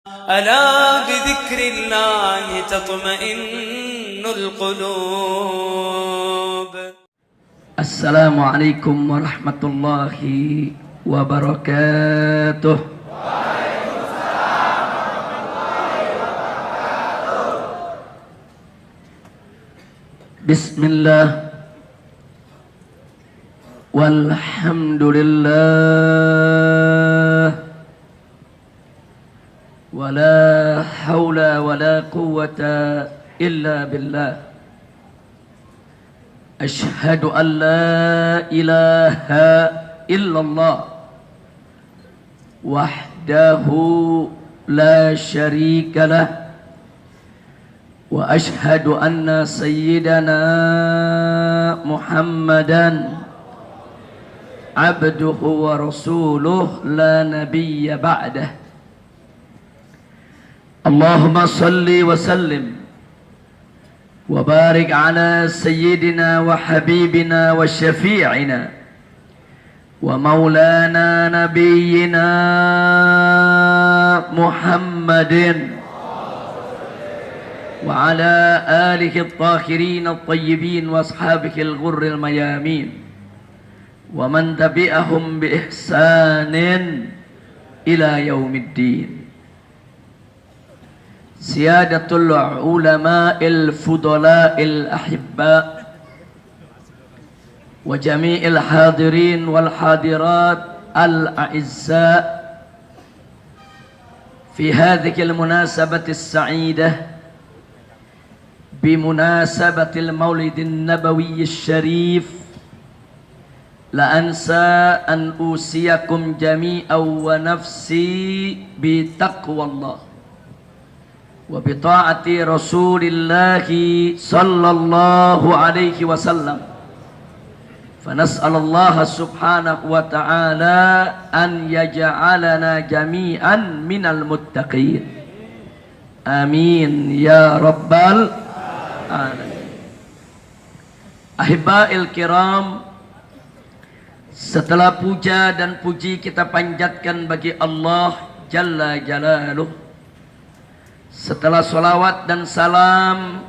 ألا بذكر الله تطمئن القلوب. السلام عليكم ورحمة الله وبركاته. بسم الله والحمد لله ولا حول ولا قوة إلا بالله. أشهد أن لا إله إلا الله وحده لا شريك له، وأشهد أن سيدنا محمدا عبده ورسوله لا نبي بعده. اللهم صل وسلم وبارك على سيدنا وحبيبنا وشفيعنا ومولانا نبينا محمد وعلى آله الطاهرين الطيبين وأصحابه الغر الميامين ومن تبعهم بإحسان إلى يوم الدين. Siyadatul ulama'il fudala'il ahibba wa jami'il hadirin wal hadirat al-a'izza fi hadhihi al-munasabati as-sa'idah bimunasabati al-maulid an-nabawi asy-syarif, la ansa an usiyakum jami'an wa nafsi bi taqwallah wa bi ta'ati Rasulillahi sallallahu alaihi wasallam. Fa nas'alullaha subhanahu wa ta'ala an yaj'alana jami'an minal muttaqin. Amin ya rabbal alamin. Ahibba'il kiram, setelah puja dan puji kita panjatkan bagi Allah Jalla Jalaluh, setelah salawat dan salam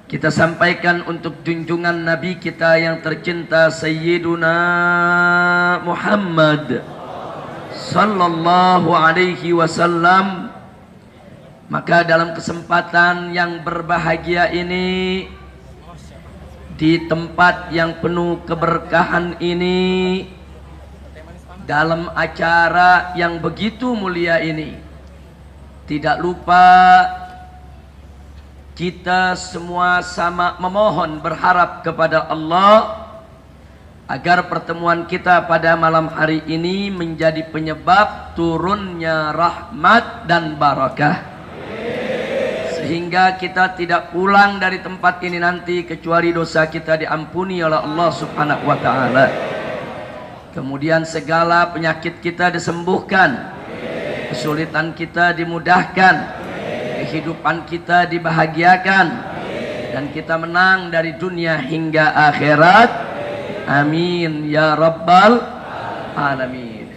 kita sampaikan untuk junjungan Nabi kita yang tercinta Sayyiduna Muhammad sallallahu alaihi wasallam, maka dalam kesempatan yang berbahagia ini, di tempat yang penuh keberkahan ini, dalam acara yang begitu mulia ini, tidak lupa kita semua sama memohon berharap kepada Allah agar pertemuan kita pada malam hari ini menjadi penyebab turunnya rahmat dan barakah, sehingga kita tidak pulang dari tempat ini nanti kecuali dosa kita diampuni oleh Allah subhanahu wa ta'ala, kemudian segala penyakit kita disembuhkan, kesulitan kita dimudahkan, kehidupan kita dibahagiakan, dan kita menang dari dunia hingga akhirat. Amin ya rabbal alamin.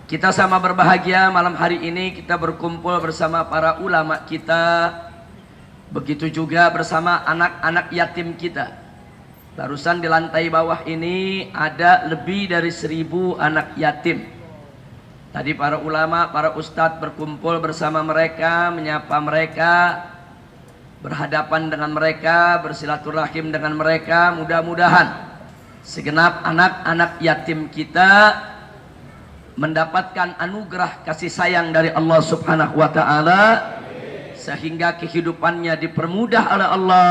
Kita sama berbahagia malam hari ini, kita berkumpul bersama para ulama kita, begitu juga bersama anak-anak yatim kita. Barusan di lantai bawah ini ada lebih dari 1000 anak yatim. Tadi para ulama, para ustadz berkumpul bersama mereka, menyapa mereka, berhadapan dengan mereka, bersilaturahim dengan mereka. Mudah-mudahan segenap anak-anak yatim kita mendapatkan anugerah kasih sayang dari Allah subhanahu wa ta'ala, sehingga kehidupannya dipermudah oleh Allah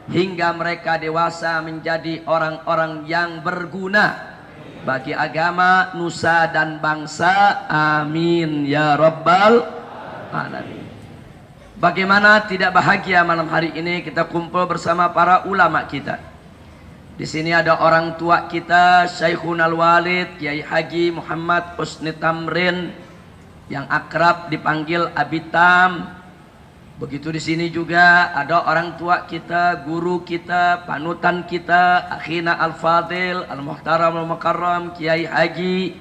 hingga mereka dewasa menjadi orang-orang yang berguna bagi agama, nusa dan bangsa. Amin ya rabbal alamin. Bagaimana tidak bahagia malam hari ini kita kumpul bersama para ulama kita. Di sini ada orang tua kita, Syekhun Al-Walid Kiai Haji Muhammad Husni Tamrin, yang akrab dipanggil Abitam. Begitu di sini juga ada orang tua kita, guru kita, panutan kita, akhina al-fadil, al-muhtaram al-mukarram, Kiai Haji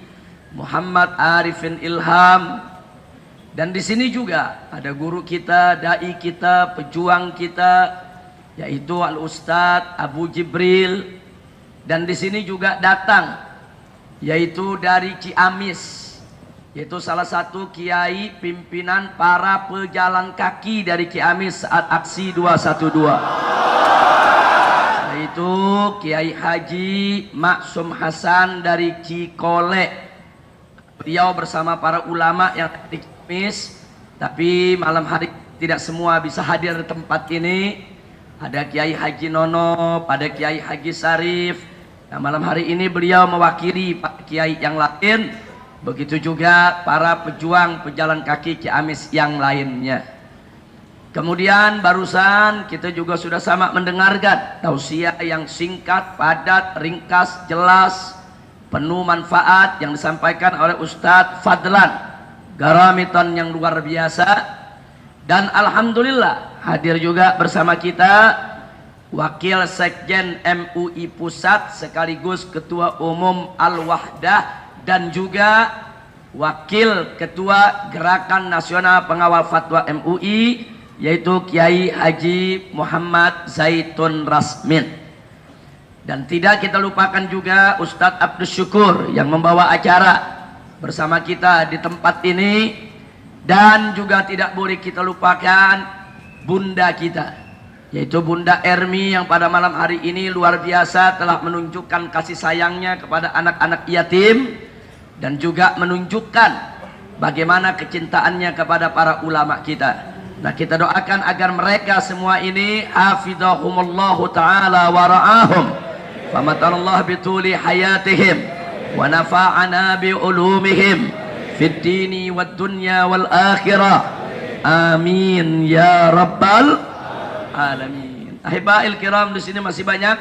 Muhammad Arifin Ilham. Dan di sini juga ada guru kita, dai kita, pejuang kita, yaitu Al-Ustadz Abu Jibril. Dan di sini juga datang, yaitu dari Ciamis, yaitu salah satu kiai pimpinan para pejalan kaki dari Ciamis saat aksi 212, yaitu Kiai Haji Maksum Hasan dari Cikole. Beliau bersama para ulama yang di Ciamis, tapi malam hari tidak semua bisa hadir di tempat ini. Ada Kiai Haji Nono, ada Kiai Haji Sarif. Nah, malam hari ini beliau mewakili Pak Kiai yang lain. Begitu juga para pejuang pejalan kaki Ciamis yang lainnya. Kemudian barusan kita juga sudah sama mendengarkan tausiah yang singkat, padat, ringkas, jelas, penuh manfaat yang disampaikan oleh Ustadz Fadlan Garamiton yang luar biasa. Dan alhamdulillah hadir juga bersama kita Wakil Sekjen MUI Pusat sekaligus Ketua Umum Al-Wahdah dan juga Wakil Ketua Gerakan Nasional Pengawal Fatwa MUI, yaitu Kiai Haji Muhammad Zaitun Rasmin. Dan tidak kita lupakan juga Ustadz Abdus Syukur yang membawa acara bersama kita di tempat ini. Dan juga tidak boleh kita lupakan Bunda kita, yaitu Bunda Ermi yang pada malam hari ini luar biasa telah menunjukkan kasih sayangnya kepada anak-anak yatim dan juga menunjukkan bagaimana kecintaannya kepada para ulama kita. Nah, kita doakan agar mereka semua ini hafizahumullahu ta'ala wa ra'ahum famatanallah bituli hayatihim wa nafa'ana bi ulumihim fid dini wad dunya wal akhirah. Amin ya rabbal alamin. Ahibail kiram, di sini masih banyak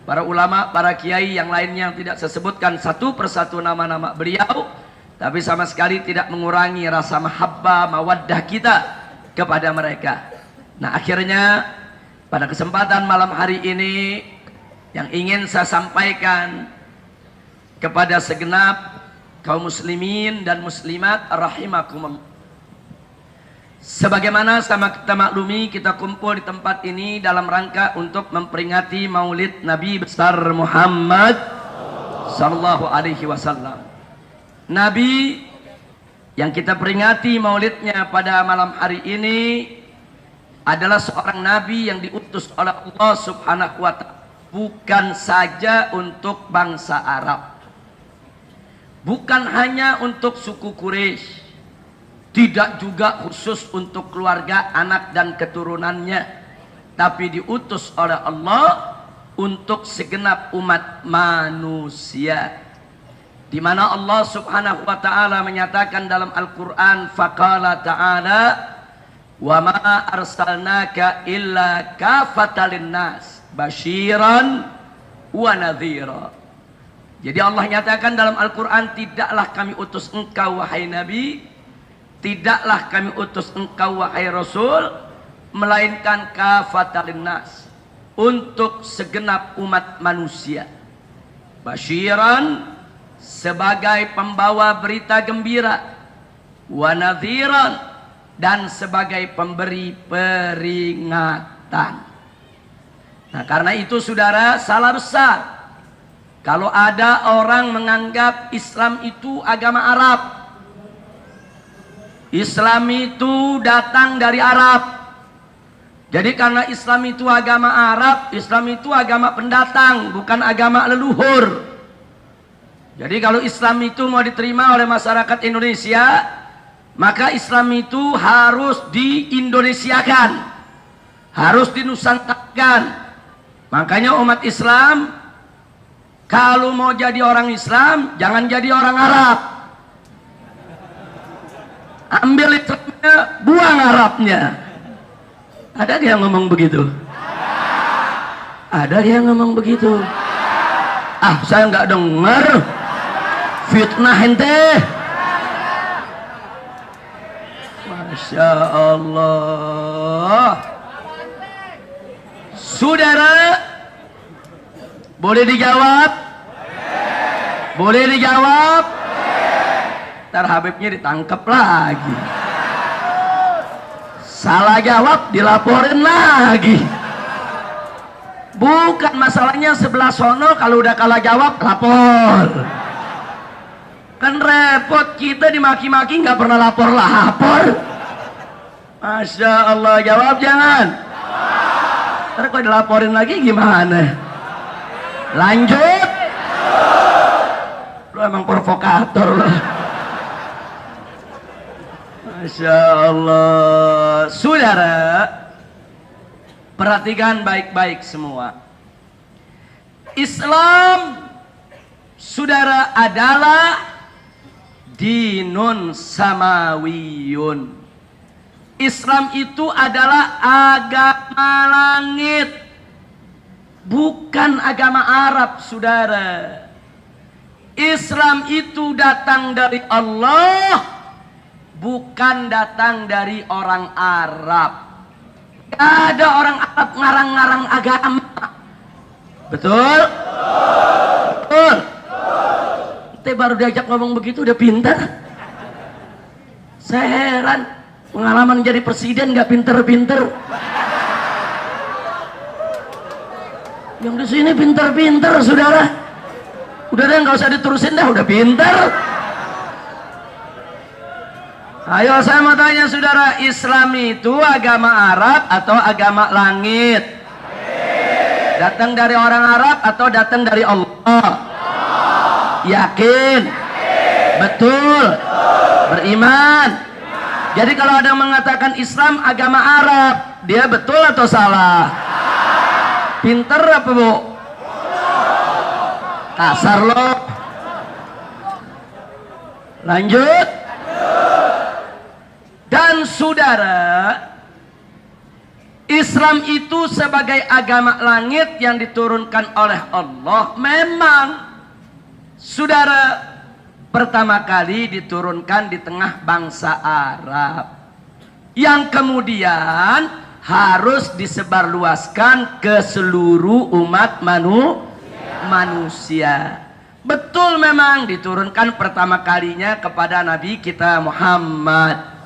para ulama, para kiai yang lainnya yang tidak saya sebutkan satu persatu nama-nama beliau, tapi sama sekali tidak mengurangi rasa mahabbah, mawaddah kita kepada mereka. Nah, akhirnya pada kesempatan malam hari ini yang ingin saya sampaikan kepada segenap kaum muslimin dan muslimat rahimakumullah. Sebagaimana sama kita maklumi, kita kumpul di tempat ini dalam rangka untuk memperingati Maulid Nabi besar Muhammad sallallahu alaihi wasallam. Nabi yang kita peringati maulidnya pada malam hari ini adalah seorang nabi yang diutus oleh Allah Subhanahu wa ta'ala bukan saja untuk bangsa Arab, bukan hanya untuk suku Quraisy, tidak juga khusus untuk keluarga, anak dan keturunannya, tapi diutus oleh Allah untuk segenap umat manusia. Di mana Allah Subhanahu wa ta'ala menyatakan dalam Al-Qur'an, faqala ta'ala wa ma arsalnaka illa kafatan linnas basyiran wa nadhira. Jadi Allah nyatakan dalam Al-Qur'an, tidaklah kami utus engkau wahai Nabi, tidaklah kami utus engkau wahai Rasul, melainkan kafatan linnas, untuk segenap umat manusia. Basyiran, sebagai pembawa berita gembira, wa nadhiran, dan sebagai pemberi peringatan. Nah, karena itu saudara, salah besar kalau ada orang menganggap Islam itu agama Arab. Islam itu datang dari Arab. Jadi karena Islam itu agama Arab, Islam itu agama pendatang, bukan agama leluhur. Jadi kalau Islam itu mau diterima oleh masyarakat Indonesia, maka Islam itu harus diindonesiakan, harus dinusantarakan. Makanya umat Islam kalau mau jadi orang Islam, jangan jadi orang Arab. Ambil Islamnya, buang Arabnya. Ada yang ngomong begitu? Ada yang ngomong begitu? Ah, saya nggak dengar. Fitnah ente. Masya Allah. Saudara, boleh dijawab? Boleh dijawab? Ntar Habibnya ditangkap lagi. salah jawab dilaporin lagi. Bukan masalahnya sebelah sono kalau udah kalah jawab lapor. Kan repot, kita dimaki-maki nggak pernah lapor. Masya Allah, jawab jangan. Ntar kalau dilaporin lagi gimana? Lanjut. Lu emang provokator loh. Masya Allah. Saudara, perhatikan baik-baik semua. Islam, saudara, adalah dinun samawiyun. Islam itu adalah agama langit, bukan agama Arab, saudara. Islam itu datang dari Allah, bukan datang dari orang Arab. Gak ada orang Arab ngarang-ngarang agama. Betul? Betul. Kita baru diajak ngomong begitu udah pintar. Saya heran, pengalaman jadi presiden gak pinter-pinter. Yang di sini pinter-pinter, saudara. Udah deh, nggak usah diterusin dah, udah pinter. Ayo saya mau tanya saudara, Islam itu agama Arab atau agama langit? Datang dari orang Arab atau datang dari Allah? Yakin? Betul? Beriman? Jadi kalau ada yang mengatakan Islam agama Arab, dia betul atau salah? Pinter apa bu? Kasar lo. Lanjut. Dan saudara, Islam itu sebagai agama langit yang diturunkan oleh Allah. Memang saudara, pertama kali diturunkan di tengah bangsa Arab, yang kemudian harus disebarluaskan ke seluruh umat manusia. Betul, memang diturunkan pertama kalinya kepada Nabi kita Muhammad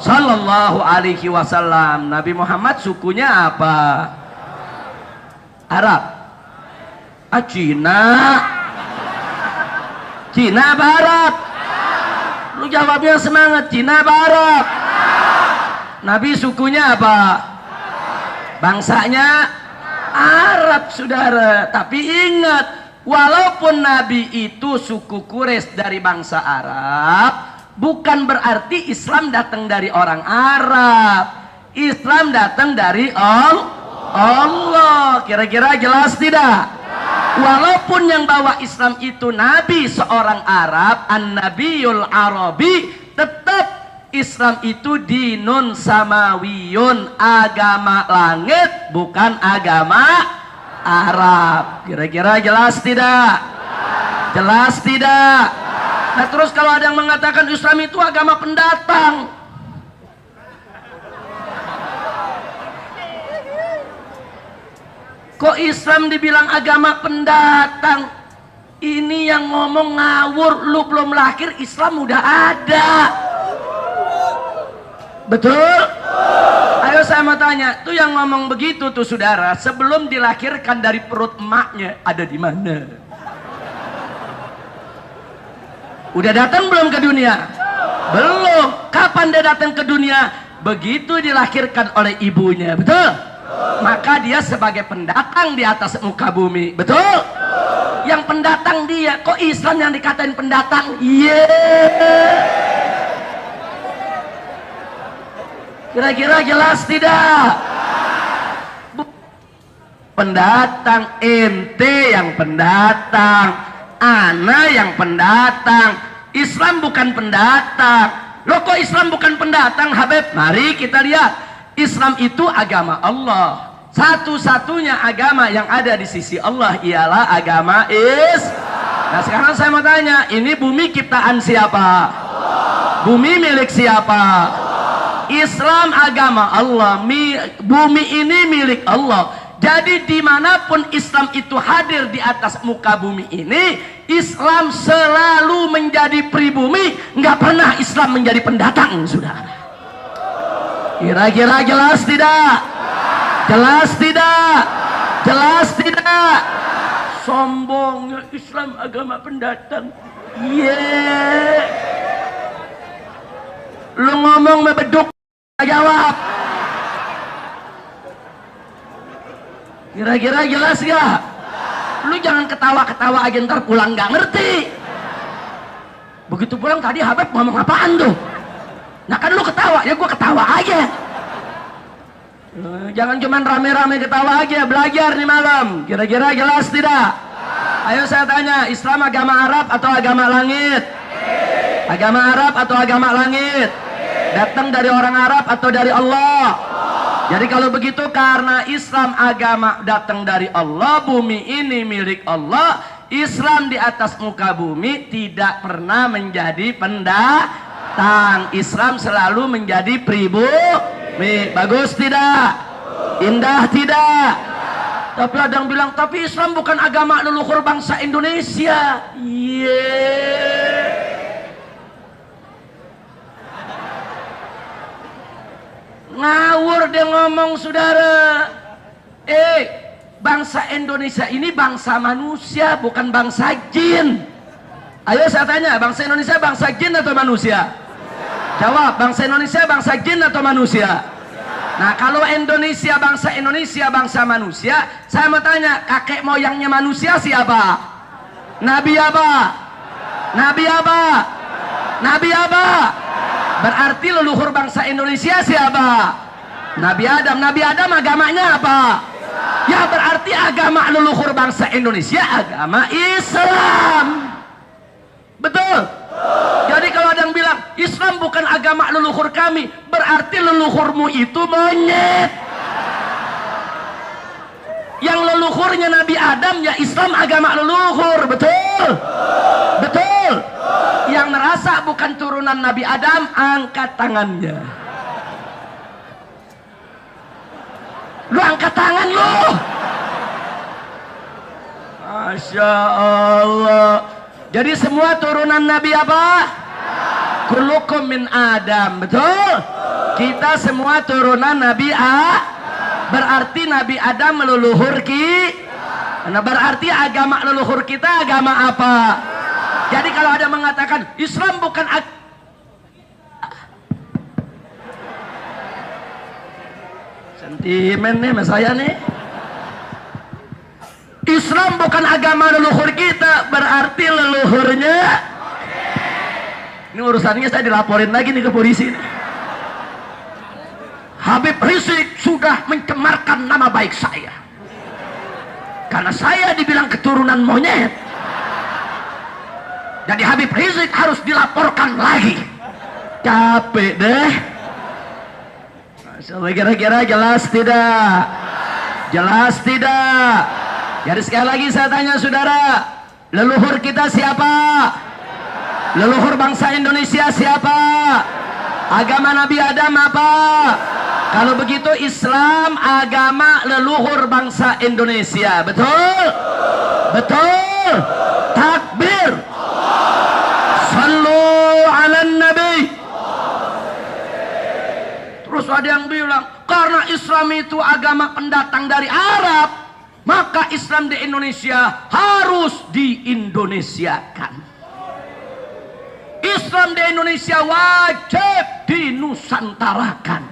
Sallallahu Alaihi Wasallam. Nabi Muhammad sukunya apa? Arab? Cina? Cina apa Arab? Lu jawabnya semangat. Cina apa Arab? Nabi sukunya apa? Bangsanya Arab, saudara. Tapi ingat, walaupun Nabi itu suku Quraisy dari bangsa Arab, bukan berarti Islam datang dari orang Arab. Islam datang dari Allah. Kira-kira jelas tidak? Walaupun yang bawa Islam itu Nabi seorang Arab, an-nabiyul Arabi, tetap Islam itu dinun samawiyun, agama langit, bukan agama Arab. Kira-kira jelas tidak? Jelas tidak? Nah terus kalau ada yang mengatakan Islam itu agama pendatang, kok Islam dibilang agama pendatang? Ini yang ngomong ngawur. Lu belum lahir Islam udah ada. Betul? Ayo saya mau tanya, tuh yang ngomong begitu tuh saudara, sebelum dilahirkan dari perut emaknya ada di mana? Udah datang belum ke dunia? Belum. Kapan dia datang ke dunia? Begitu dilahirkan oleh ibunya. Betul? Maka dia sebagai pendatang di atas muka bumi. Betul? Yang pendatang dia. Kok Islam yang dikatain pendatang? Kira-kira jelas tidak? Pendatang, ente yang pendatang, ana yang pendatang. Islam bukan pendatang. Loh kok Islam bukan pendatang, Habib? Mari kita lihat. Islam itu agama Allah. Satu-satunya agama yang ada di sisi Allah ialah agama Islam. Nah sekarang saya mau tanya, ini bumi ciptaan siapa? Bumi milik siapa? Islam agama Allah, bumi ini milik Allah. Jadi dimanapun Islam itu hadir di atas muka bumi ini, Islam selalu menjadi pribumi, nggak pernah Islam menjadi pendatang, saudara. Kira-kira jelas tidak? Jelas tidak? Jelas tidak? Sombongnya Islam agama pendatang. Lu ngomong membeduk, jawab. Kira-kira jelas gak? Lu jangan ketawa-ketawa aja ntar pulang gak ngerti. Begitu pulang tadi Habib ngomong apaan tuh? Nah kan lu ketawa, ya gua ketawa aja. Jangan cuman rame-rame ketawa aja, belajar nih malam. Kira-kira jelas tidak? Ayo saya tanya, Islam agama Arab atau agama langit? Agama Arab atau agama langit? Datang dari orang Arab atau dari Allah? Jadi kalau begitu, karena Islam agama datang dari Allah, bumi ini milik Allah, Islam di atas muka bumi tidak pernah menjadi pendatang. Islam selalu menjadi pribumi. Bagus tidak? Indah tidak? Tapi ada yang bilang, tapi Islam bukan agama leluhur bangsa Indonesia. Ngawur dia ngomong, saudara. Bangsa Indonesia ini bangsa manusia, bukan bangsa jin. Ayo saya tanya, bangsa Indonesia bangsa jin atau manusia? Jawab, bangsa Indonesia bangsa jin atau manusia? Nah, kalau Indonesia bangsa manusia, saya mau tanya, kakek moyangnya manusia siapa? Nabi apa? Nabi apa? Nabi apa? Berarti leluhur bangsa Indonesia siapa? Nabi Adam. Nabi Adam agamanya apa? Ya berarti agama leluhur bangsa Indonesia agama Islam. Betul? Jadi kalau ada yang bilang Islam bukan agama leluhur kami, berarti leluhurmu itu monyet. Yang leluhurnya Nabi Adam, ya Islam agama leluhur. Betul? Betul? Yang merasa bukan turunan Nabi Adam, angkat tangannya. Lu angkat tangan lu. Masya Allah. Jadi semua turunan Nabi apa? Kullukum min Adam. Betul? Kita semua turunan Nabi berarti Nabi Adam meleluhur Nah berarti agama leluhur kita agama apa? Jadi kalau ada mengatakan Islam bukan sentimen nih mas saya nih, Islam bukan agama leluhur kita, berarti leluhurnya ini urusannya saya dilaporin lagi nih ke polisi nih. Habib Rizik sudah mencemarkan nama baik saya karena saya dibilang keturunan monyet. Jadi Habib Rizik harus dilaporkan lagi. Capek deh. Kira-kira jelas tidak? Jelas tidak? Jadi sekali lagi saya tanya saudara, leluhur kita siapa? Leluhur bangsa Indonesia siapa? Agama Nabi Adam apa? Kalau begitu Islam agama leluhur bangsa Indonesia. Betul? Betul? Takbir. Sallu ala Nabi. Terus ada yang bilang, karena Islam itu agama pendatang dari Arab, maka Islam di Indonesia harus diindonesiakan. Islam di Indonesia wajib dinusantarakan.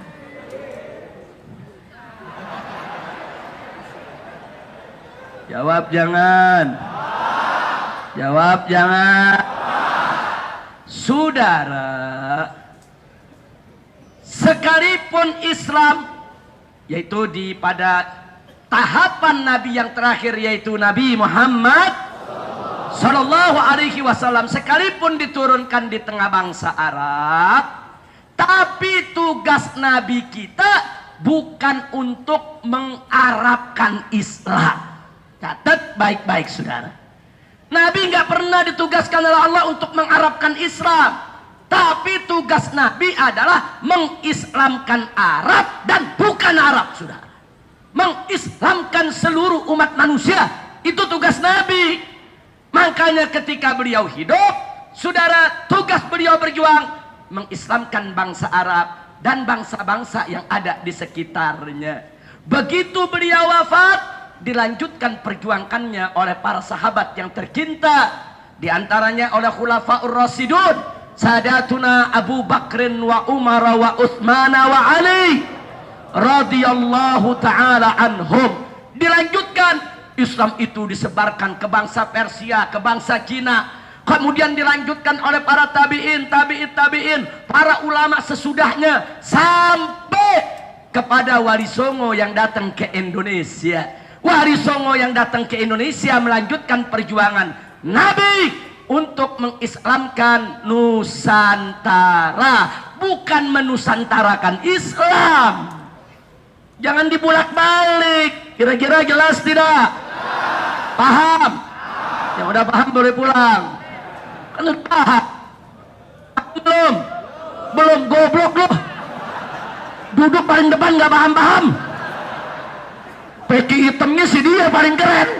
Jawab jangan. Jawab jangan. Saudara, sekalipun Islam yaitu pada tahapan Nabi yang terakhir yaitu Nabi Muhammad Sallallahu Alaihi Wasallam, sekalipun diturunkan di tengah bangsa Arab, tapi tugas Nabi kita bukan untuk mengarabkan Islam. Catat baik-baik saudara, Nabi nggak pernah ditugaskan oleh Allah untuk mengarabkan Islam, tapi tugas Nabi adalah mengislamkan Arab dan bukan Arab saudara. Mengislamkan seluruh umat manusia, itu tugas Nabi. Makanya ketika beliau hidup, saudara, tugas beliau berjuang mengislamkan bangsa Arab, dan bangsa-bangsa yang ada di sekitarnya. Begitu beliau wafat, dilanjutkan perjuangannya oleh para sahabat yang tercinta, di antaranya oleh Khulafaur Rasyidun, Sadatuna Abu Bakrin wa Umar wa Utsman wa Ali radhiyallahu taala anhum. Dilanjutkan, Islam itu disebarkan ke bangsa Persia, ke bangsa Cina, kemudian dilanjutkan oleh para tabi'in, para ulama sesudahnya, sampai kepada Wali Songo yang datang ke Indonesia. Wali Songo yang datang ke Indonesia melanjutkan perjuangan Nabi untuk mengislamkan Nusantara, bukan menusantarakan Islam. Jangan dibulak-balik. Kira-kira jelas tidak? Paham? Yang udah paham boleh pulang. Kan udah paham? Belum? Belum, goblok loh. Duduk paling depan gak paham-paham. Peci hitamnya si dia paling keren.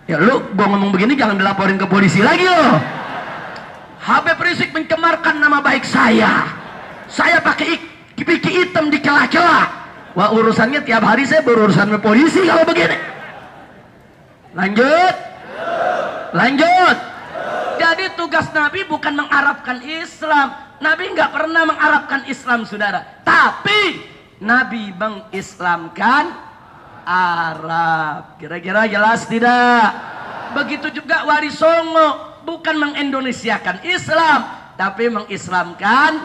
Ya lu, gua ngomong begini jangan dilaporin ke polisi lagi loh. Habib Rizik mencemarkan nama baik saya. Saya pakai peci hitam di celah-celah. Wah, urusannya tiap hari saya berurusan sama polisi kalau begini. Lanjut. Lanjut. Jadi tugas Nabi bukan mengarabkan Islam. Nabi nggak pernah mengarabkan Islam, saudara. Tapi Nabi mengislamkan Arab. Kira-kira jelas tidak? Begitu juga Wali Songo, bukan mengendonesiakan Islam, tapi mengislamkan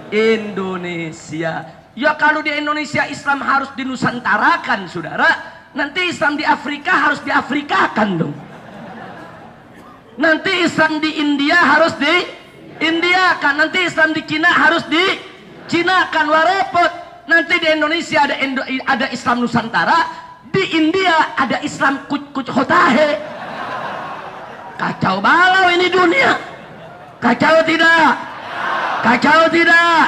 Indonesia. Ya kalau di Indonesia Islam harus dinusantarakan, saudara, nanti Islam di Afrika harus diafrikakan dong. Nanti Islam di India harus di Indiakan, nanti Islam di Cina harus di Cinakan. Wah repot. Nanti di Indonesia ada Islam Nusantara, di India ada Islam kuc hotahe. Kacau balau ini dunia. Kacau tidak? Kacau tidak?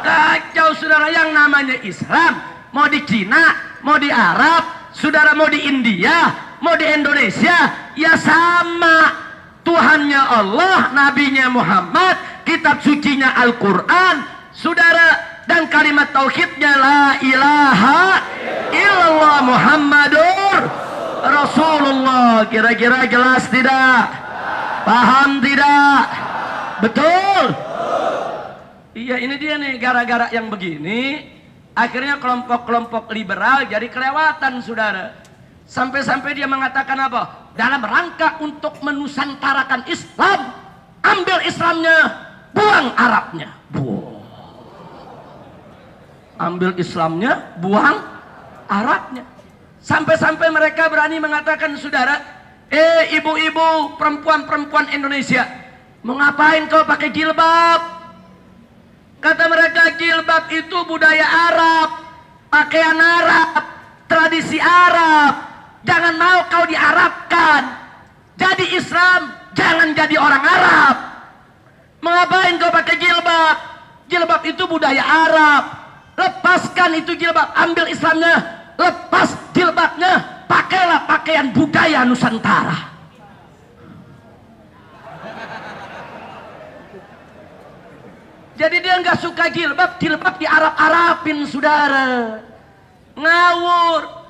Kacau, saudara. Yang namanya Islam, mau di Cina, mau di Arab, saudara, mau di India, mau di Indonesia, ya sama. Tuhannya Allah, nabinya Muhammad, kitab sucinya Al-Quran, saudara, dan kalimat tauhidnya la ilaha illallah Muhammadur Rasulullah. Kira-kira jelas tidak? Paham tidak? Betul? Iya, ini dia nih, gara-gara yang begini akhirnya kelompok-kelompok liberal jadi kelewatan, saudara. Sampai-sampai dia mengatakan apa? Dalam rangka untuk menusantarakan Islam, ambil Islamnya, buang Arabnya. Ambil Islamnya, buang Arabnya. Sampai-sampai mereka berani mengatakan, saudara, ibu-ibu, perempuan-perempuan Indonesia, mau ngapain kau pakai jilbab? Kata mereka, jilbab itu budaya Arab, pakaian Arab, tradisi Arab. Jangan mau kau diarabkan. Jadi Islam, jangan jadi orang Arab. Mengapain kau pakai jilbab? Jilbab itu budaya Arab. Lepaskan itu jilbab, ambil Islamnya, lepas jilbabnya, pakailah pakaian budaya Nusantara. Jadi dia nggak suka jilbab, jilbab di Arab-Arabin, saudara. Ngawur.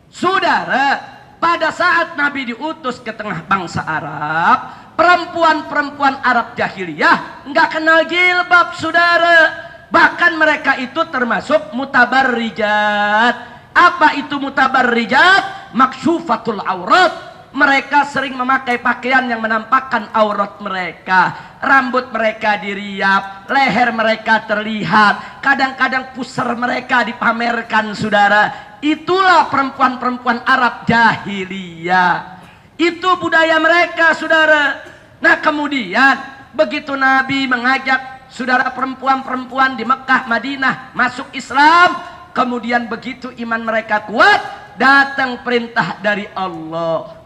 Saudara, pada saat Nabi diutus ke tengah bangsa Arab, perempuan-perempuan Arab jahiliyah nggak kenal jilbab, saudara. Bahkan mereka itu termasuk mutabarrijat. Apa itu mutabarrijat? Makshufatul aurat. Mereka sering memakai pakaian yang menampakkan aurat mereka. Rambut mereka diriap, leher mereka terlihat, kadang-kadang pusar mereka dipamerkan, saudara. Itulah perempuan-perempuan Arab jahiliyah. Itu budaya mereka, saudara. Nah kemudian begitu Nabi mengajak saudara perempuan-perempuan di Mekah, Madinah masuk Islam, kemudian begitu iman mereka kuat, datang perintah dari Allah.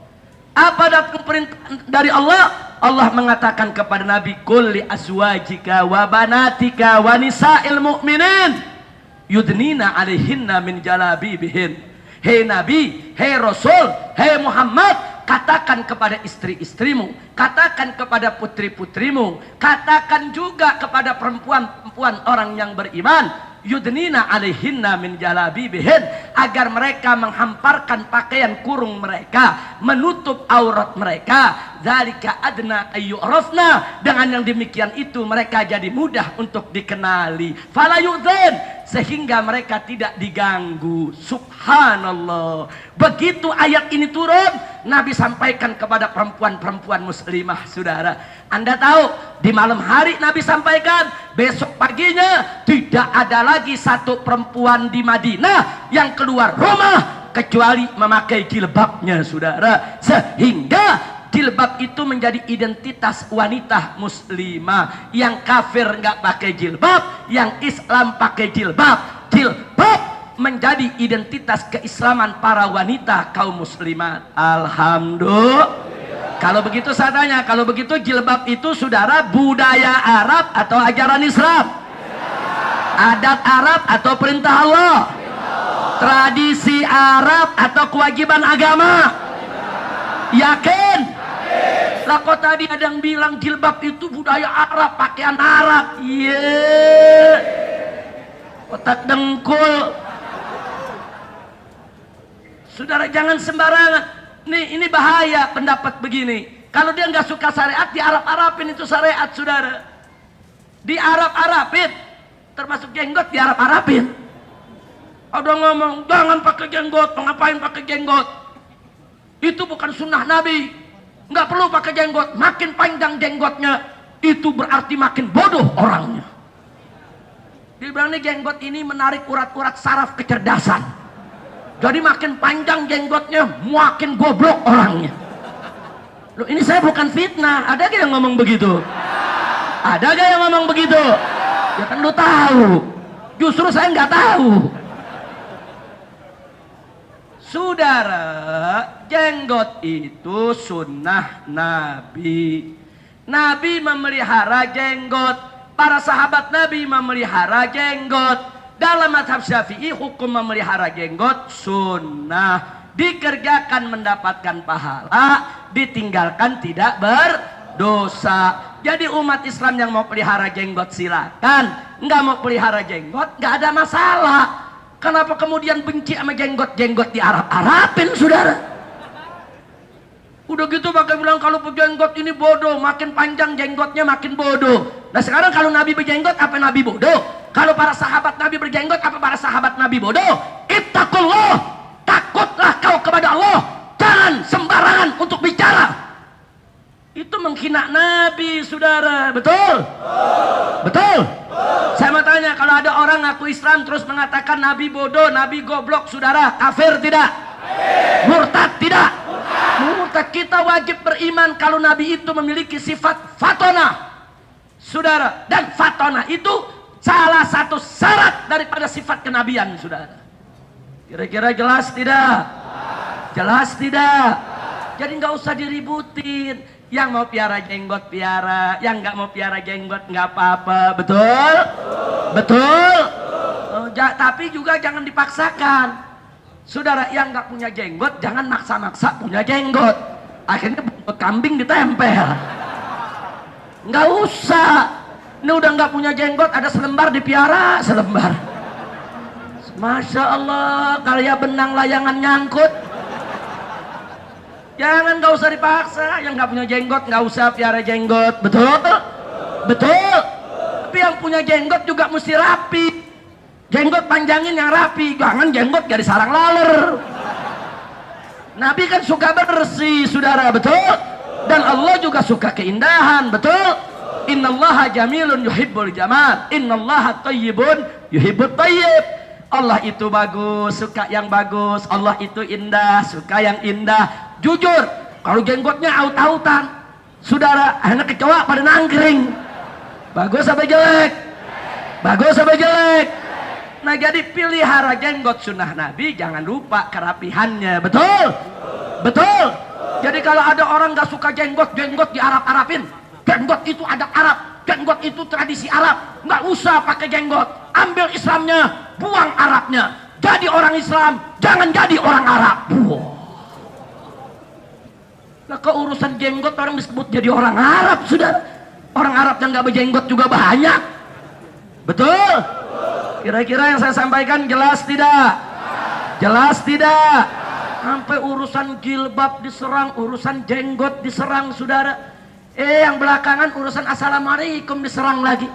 Apa datang perintah dari Allah? Allah mengatakan kepada Nabi, qul li azwajika wa banatika wa nisa'il mu'minin yudnina alaihinna min jalabibihin. Hei Nabi, hei Rasul, hei Muhammad, katakan kepada istri-istrimu, katakan kepada putri-putrimu, katakan juga kepada perempuan-perempuan orang yang beriman, yudnina alaihinna min jalabibihin, agar mereka menghamparkan pakaian kurung mereka, menutup aurat mereka. Dzalika adna ayyurafna, dengan yang demikian itu mereka jadi mudah untuk dikenali. Fala yu'dzin, sehingga mereka tidak diganggu. Subhanallah. Begitu ayat ini turun, Nabi sampaikan kepada perempuan-perempuan muslimah. Saudara, Anda tahu di malam hari Nabi sampaikan, besok paginya tidak ada lagi satu perempuan di Madinah yang keluar rumah kecuali memakai jilbabnya, saudara. Sehingga jilbab itu menjadi identitas wanita muslimah. Yang kafir nggak pakai jilbab, yang Islam pakai jilbab. Jilbab menjadi identitas keislaman para wanita kaum muslimat. Alhamdulillah. Kalau begitu saya tanya, kalau begitu jilbab itu, saudara, budaya Arab atau ajaran Islam? Adat Arab atau perintah Allah? Tradisi Arab atau kewajiban agama? Yakin? Lah kok tadi ada yang bilang jilbab itu budaya Arab, pakaian Arab. Iya. Otak dengkul. Saudara, jangan sembarangan. Ini bahaya pendapat begini. Kalau dia nggak suka syariat, di Arab-Arabin itu syariat, saudara. Di Arab-Arabin, termasuk jenggot di Arab-Arabin. Ada ngomong, jangan pakai jenggot, ngapain pakai jenggot? Itu bukan sunnah Nabi. Nggak perlu pakai jenggot. Makin panjang jenggotnya, itu berarti makin bodoh orangnya. Dibilang nih, jenggot ini menarik urat-urat saraf kecerdasan. Jadi makin panjang jenggotnya, makin goblok orangnya. Loh, ini saya bukan fitnah. Ada gak yang ngomong begitu? Ada gak yang ngomong begitu? Ya kan lu tahu. Justru saya nggak tahu. Saudara, jenggot itu sunnah Nabi. Nabi memelihara jenggot. Para sahabat Nabi memelihara jenggot. Dalam mazhab Syafi'i, hukum memelihara jenggot sunnah. Dikerjakan mendapatkan pahala, ditinggalkan tidak berdosa. Jadi umat Islam yang mau pelihara jenggot silakan. Nggak mau pelihara jenggot, nggak ada masalah. Kenapa kemudian benci sama jenggot-jenggot di Arab-Arabin, saudara? Udah gitu pakai bilang kalau berjenggot ini bodoh, makin panjang jenggotnya makin bodoh. Nah sekarang kalau Nabi berjenggot, apa Nabi bodoh? Kalau para sahabat Nabi berjenggot, apa para sahabat Nabi bodoh? Ittaqullah, takutlah kau kepada Allah. Jangan sembarangan untuk bicara. Itu menghina Nabi, saudara. Betul? Betul? Saya mau tanya, kalau ada orang ngaku Islam terus mengatakan Nabi bodoh, Nabi goblok, saudara, kafir tidak? Murtad tidak? Murtad. Kita wajib beriman kalau Nabi itu memiliki sifat fatona, saudara. Dan fatona itu salah satu syarat daripada sifat kenabian, saudara. Kira-kira jelas tidak? Jelas tidak? Jadi nggak usah diributin. Yang mau piara jenggot piara, yang nggak mau piara jenggot nggak apa-apa. Betul? Betul? Tapi juga jangan dipaksakan. Saudara, yang nggak punya jenggot jangan maksa-maksa punya jenggot. Akhirnya buntut kambing ditempel. Nggak usah. Ini udah nggak punya jenggot, ada selembar dipiara selembar. Masya Allah, karya benang layangan nyangkut. Jangan, nggak usah dipaksa. Yang nggak punya jenggot nggak usah piara jenggot. Betul? Betul. Tapi yang punya jenggot juga mesti rapi. Jenggot panjangin yang rapi, jangan jenggot gak disarang laler. Nabi kan suka bersih, saudara. Betul? Dan Allah juga suka keindahan. Betul? Innallaha jamilun yuhibbul jamal. Innallaha tayyibun yuhibbut tayyib. Allah itu bagus, suka yang bagus. Allah itu indah, suka yang indah. Jujur, kalau jenggotnya aut-autan, saudara, anak kecoa pada nangkring. Bagus apa jelek? Bagus apa jelek? Nah, jadi pelihara jenggot sunnah Nabi, jangan lupa kerapihannya. Betul? Betul? Jadi kalau ada orang gak suka jenggot di Arab-Arabin. Jenggot itu adat Arab, jenggot itu tradisi Arab. Nggak usah pakai jenggot. Ambil Islamnya, buang Arabnya. Jadi orang Islam, jangan jadi orang Arab. Lah kok urusan jenggot orang disebut jadi orang Arab, saudara? Orang Arab yang nggak berjenggot juga banyak. Betul? Kira-kira yang saya sampaikan jelas tidak? Jelas tidak? Sampai urusan jilbab diserang, urusan jenggot diserang, saudara. Yang belakangan urusan assalamualaikum diserang lagi.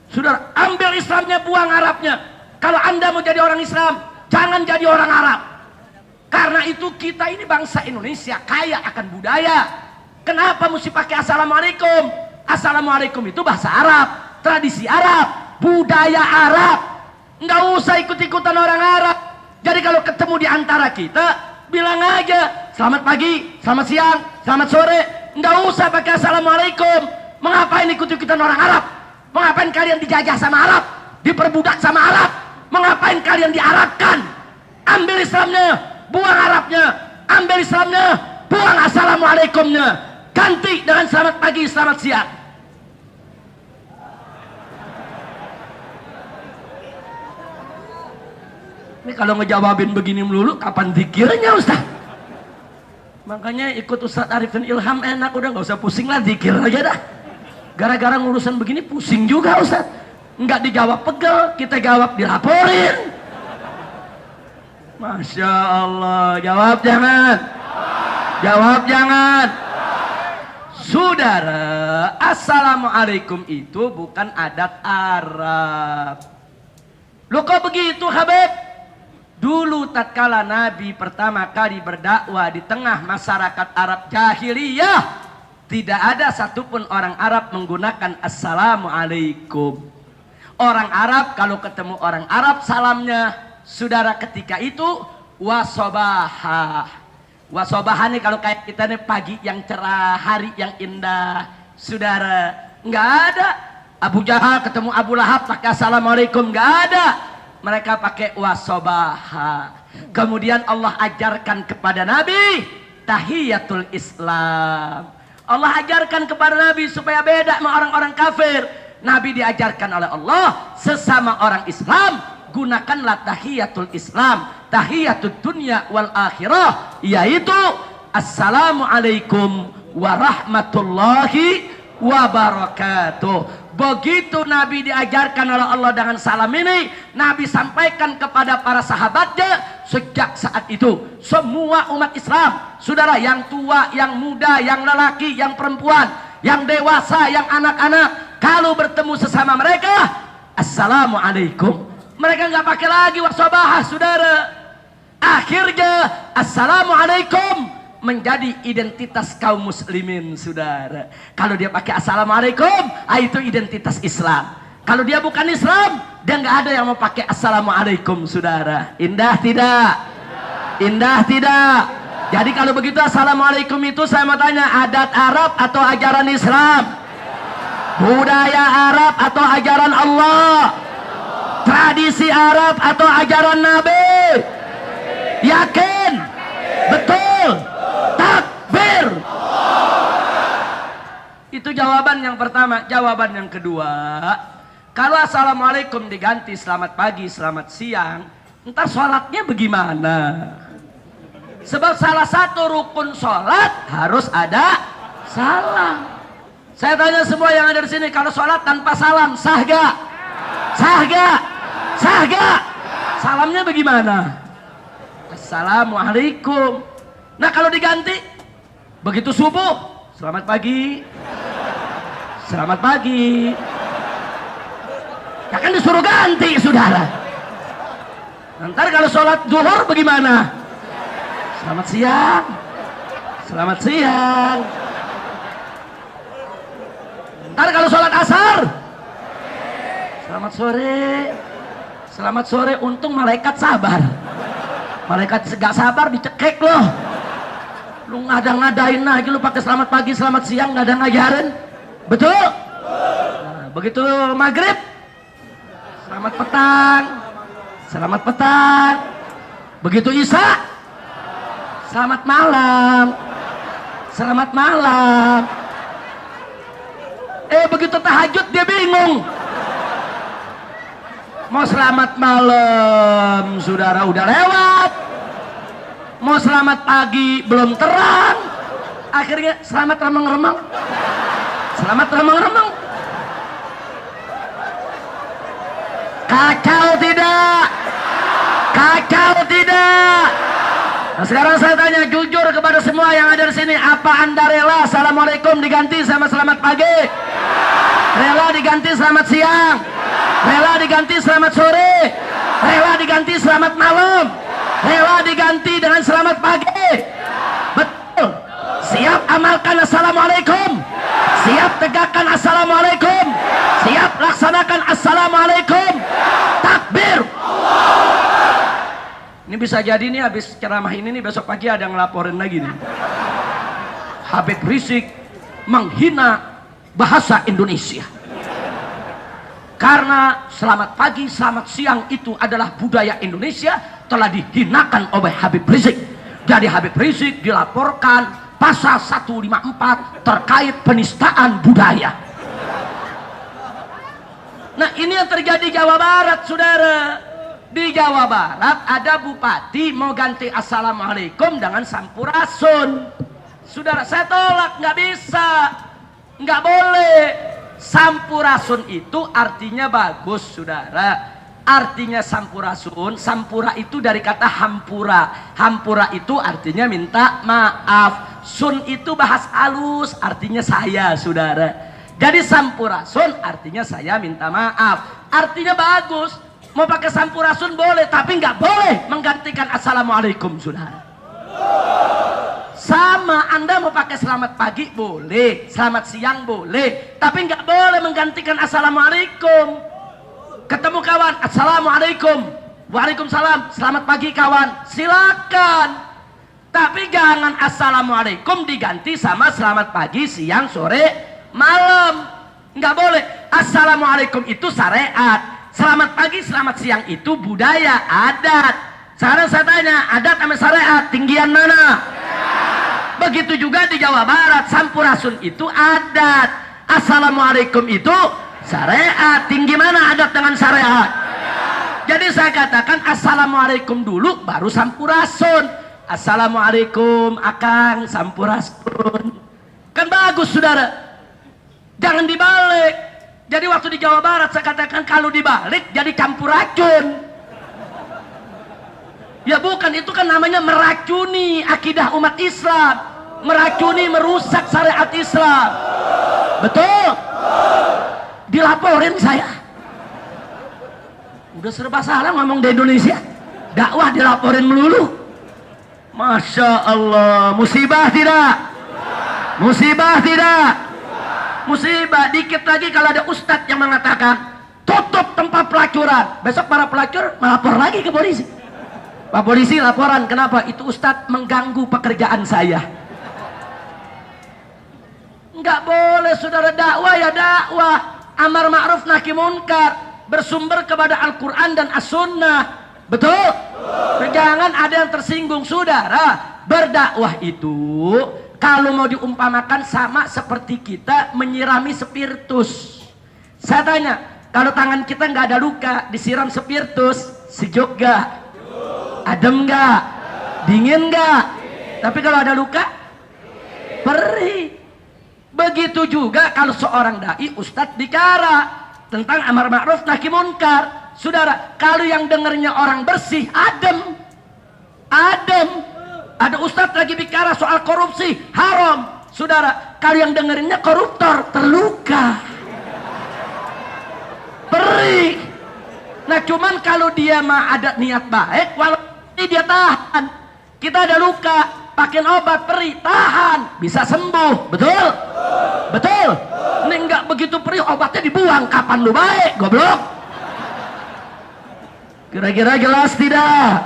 Saudara, ambil Islamnya, buang Arabnya. Kalau Anda mau jadi orang Islam, jangan jadi orang Arab. Karena itu kita ini bangsa Indonesia kaya akan budaya. Kenapa mesti pakai assalamualaikum? Assalamualaikum itu bahasa Arab, tradisi Arab, budaya Arab. Nggak usah ikut-ikutan orang Arab. Jadi kalau ketemu di antara kita, bilang aja selamat pagi, selamat siang, selamat sore. Nggak usah pakai assalamualaikum. Mengapain ikut-ikutan orang Arab? Mengapain kalian dijajah sama Arab? Diperbudak sama Arab? Mengapain kalian diarabkan? Ambil Islamnya, buang Arabnya. Ambil Islamnya, buang assalamualaikumnya. Ganti dengan selamat pagi, selamat siang. Ini kalau ngejawabin begini melulu, kapan zikirnya Ustaz? Makanya ikut Ustaz Arifin Ilham enak, udah nggak usah pusing lah, zikir aja dah. Gara-gara ngurusan begini pusing juga Ustaz. Nggak dijawab pegel, kita jawab dilaporin. Masya Allah, jawab jangan. Jawab jangan. Saudara, assalamualaikum itu bukan adat Arab. Loh kok begitu Habib? Dulu tatkala Nabi pertama kali berdakwah di tengah masyarakat Arab jahiliyah, tidak ada satupun orang Arab menggunakan assalamualaikum. Orang Arab kalau ketemu orang Arab salamnya, saudara, ketika itu wasobahah. Wasobahah nih kalau kayak kita nih pagi yang cerah, hari yang indah, saudara. Nggak ada. Abu Jahal ketemu Abu Lahab pakai assalamualaikum, nggak ada. Mereka pakai wasobahah. Kemudian Allah ajarkan kepada Nabi tahiyatul Islam. Allah ajarkan kepada Nabi supaya beda sama orang-orang kafir. Nabi diajarkan oleh Allah, sesama orang Islam gunakanlah tahiyatul Islam, tahiyatul dunya wal akhirah, yaitu assalamualaikum warahmatullahi wabarakatuh. Begitu Nabi diajarkan oleh Allah dengan salam ini, Nabi sampaikan kepada para sahabatnya. Sejak saat itu semua umat Islam, saudara, yang tua, yang muda, yang lelaki, yang perempuan, yang dewasa, yang anak-anak, kalau bertemu sesama mereka assalamualaikum, mereka nggak pakai lagi wasobahah, saudara. Akhirnya assalamualaikum menjadi identitas kaum muslimin, saudara. Kalau dia pakai assalamualaikum, itu identitas Islam. Kalau dia bukan Islam, dia nggak ada yang mau pakai assalamualaikum, saudara. Indah tidak? Indah tidak? Jadi kalau begitu assalamualaikum itu saya mau tanya, adat Arab atau ajaran Islam? Budaya Arab atau ajaran Allah? Tradisi Arab atau ajaran Nabi? Yakin? Betul? Takbir. Itu jawaban yang pertama. Jawaban yang kedua, kalau assalamualaikum diganti selamat pagi, selamat siang, entar sholatnya bagaimana? Sebab salah satu rukun sholat harus ada salam. Saya tanya semua yang ada di sini, kalau sholat tanpa salam sah gak? Sah gak? Sah gak? Salamnya bagaimana? Assalamualaikum. Nah kalau diganti, begitu subuh, selamat pagi, selamat pagi. Ya kan disuruh ganti, saudara. Ntar kalau sholat zuhur bagaimana? Selamat siang, selamat siang. Ntar kalau sholat asar, selamat sore, selamat sore. Untung malaikat sabar. Malaikat gak sabar dicekek loh. Lu ngada-ngadain aja lu pakai selamat pagi, selamat siang, nggak ada ngajarin. Betul? Nah, begitu maghrib, selamat petang, selamat petang. Begitu isya, selamat malam, selamat malam. Begitu tahajud dia bingung. Mau selamat malam, saudara, udah lewat. Mau selamat pagi belum terang. akhirnya selamat remeng-remeng. Selamat remeng-remeng. Kacau tidak? Kacau tidak? Nah sekarang saya tanya jujur kepada semua yang ada di sini, apa Anda rela Assalamualaikum diganti sama selamat pagi? Rela diganti selamat siang? Rela diganti selamat sore? Rela diganti selamat malam? Rela diganti dengan selamat pagi? Betul. Siap amalkan Assalamualaikum? Siap tegakkan Assalamualaikum? Siap laksanakan Assalamualaikum? Takbir. Ini bisa jadi nih habis ceramah ini nih besok pagi ada ngelaporin lagi nih. Habib Rizik menghina bahasa Indonesia. Karena selamat pagi, selamat siang itu adalah budaya Indonesia telah dihinakan oleh Habib Rizik. Jadi Habib Rizik dilaporkan pasal 154 terkait penistaan budaya. Nah ini yang terjadi di Jawa Barat, saudara. Di Jawa Barat ada bupati mau ganti Assalamualaikum dengan Sampurasun. Saudara, saya tolak, nggak bisa, nggak boleh. Sampurasun itu artinya bagus, saudara. Artinya Sampurasun, Sampura itu dari kata hampura. Hampura itu artinya minta maaf. Sun itu bahasa halus, artinya saya, saudara. Jadi Sampurasun artinya saya minta maaf. Artinya bagus. Mau pakai Sampurasun boleh, tapi nggak boleh menggantikan Assalamualaikum, saudara. Sama, Anda mau pakai selamat pagi boleh, selamat siang boleh, tapi nggak boleh menggantikan Assalamualaikum. Ketemu kawan, Assalamualaikum, Waalaikumsalam, selamat pagi kawan, silakan. Tapi jangan Assalamualaikum diganti sama selamat pagi, siang, sore, malam. Nggak boleh. Assalamualaikum itu syariat. Selamat pagi, selamat siang itu budaya, adat. Sekarang saya tanya, adat sama syariat, tinggian mana? Begitu juga di Jawa Barat, Sampurasun itu adat. Assalamualaikum itu syariat. Tinggi mana adat dengan syariat? Jadi saya katakan Assalamualaikum dulu, baru Sampurasun. Assalamualaikum, Akang, Sampurasun. Kan bagus, saudara. Jangan dibalik. Jadi waktu di Jawa Barat saya katakan kalau dibalik jadi campur racun. Ya bukan, itu kan namanya meracuni akidah umat Islam. Meracuni, merusak syariat Islam. Betul? Dilaporin saya. Udah serba salah ngomong di Indonesia. Dakwah dilaporin melulu. Masya Allah. Musibah tidak? Musibah tidak? Musibah. Dikit lagi kalau ada ustadz yang mengatakan tutup tempat pelacuran, besok para pelacur melapor lagi ke polisi. Pak polisi laporan, kenapa? Itu ustadz mengganggu pekerjaan saya. Nggak boleh, saudara. Dakwah ya dakwah, amar ma'ruf nahi munkar, bersumber kepada Al-Quran dan As-Sunnah. Betul? Jangan ada yang tersinggung, saudara. Berdakwah itu kalau mau diumpamakan sama seperti kita menyirami spiritus. Saya tanya, kalau tangan kita nggak ada luka, disiram spiritus, sejuk gak? Adem gak? Dingin gak? Tapi kalau ada luka, perih. Begitu juga kalau seorang dai, ustadz bicara tentang amar ma'ruf nahi munkar. Saudara, kalau yang dengarnya orang bersih, adem. Adem. Ada ustadz lagi bicara soal korupsi, haram. Saudara, kalau yang dengerinnya koruptor, terluka, perih. Nah cuman kalau dia mah ada niat baik, walaupun dia tahan. Kita ada luka, pakai obat perih, tahan, bisa sembuh. Betul? Betul? Ini enggak begitu perih, obatnya dibuang. Kapan lu baik, goblok? Kira-kira jelas tidak?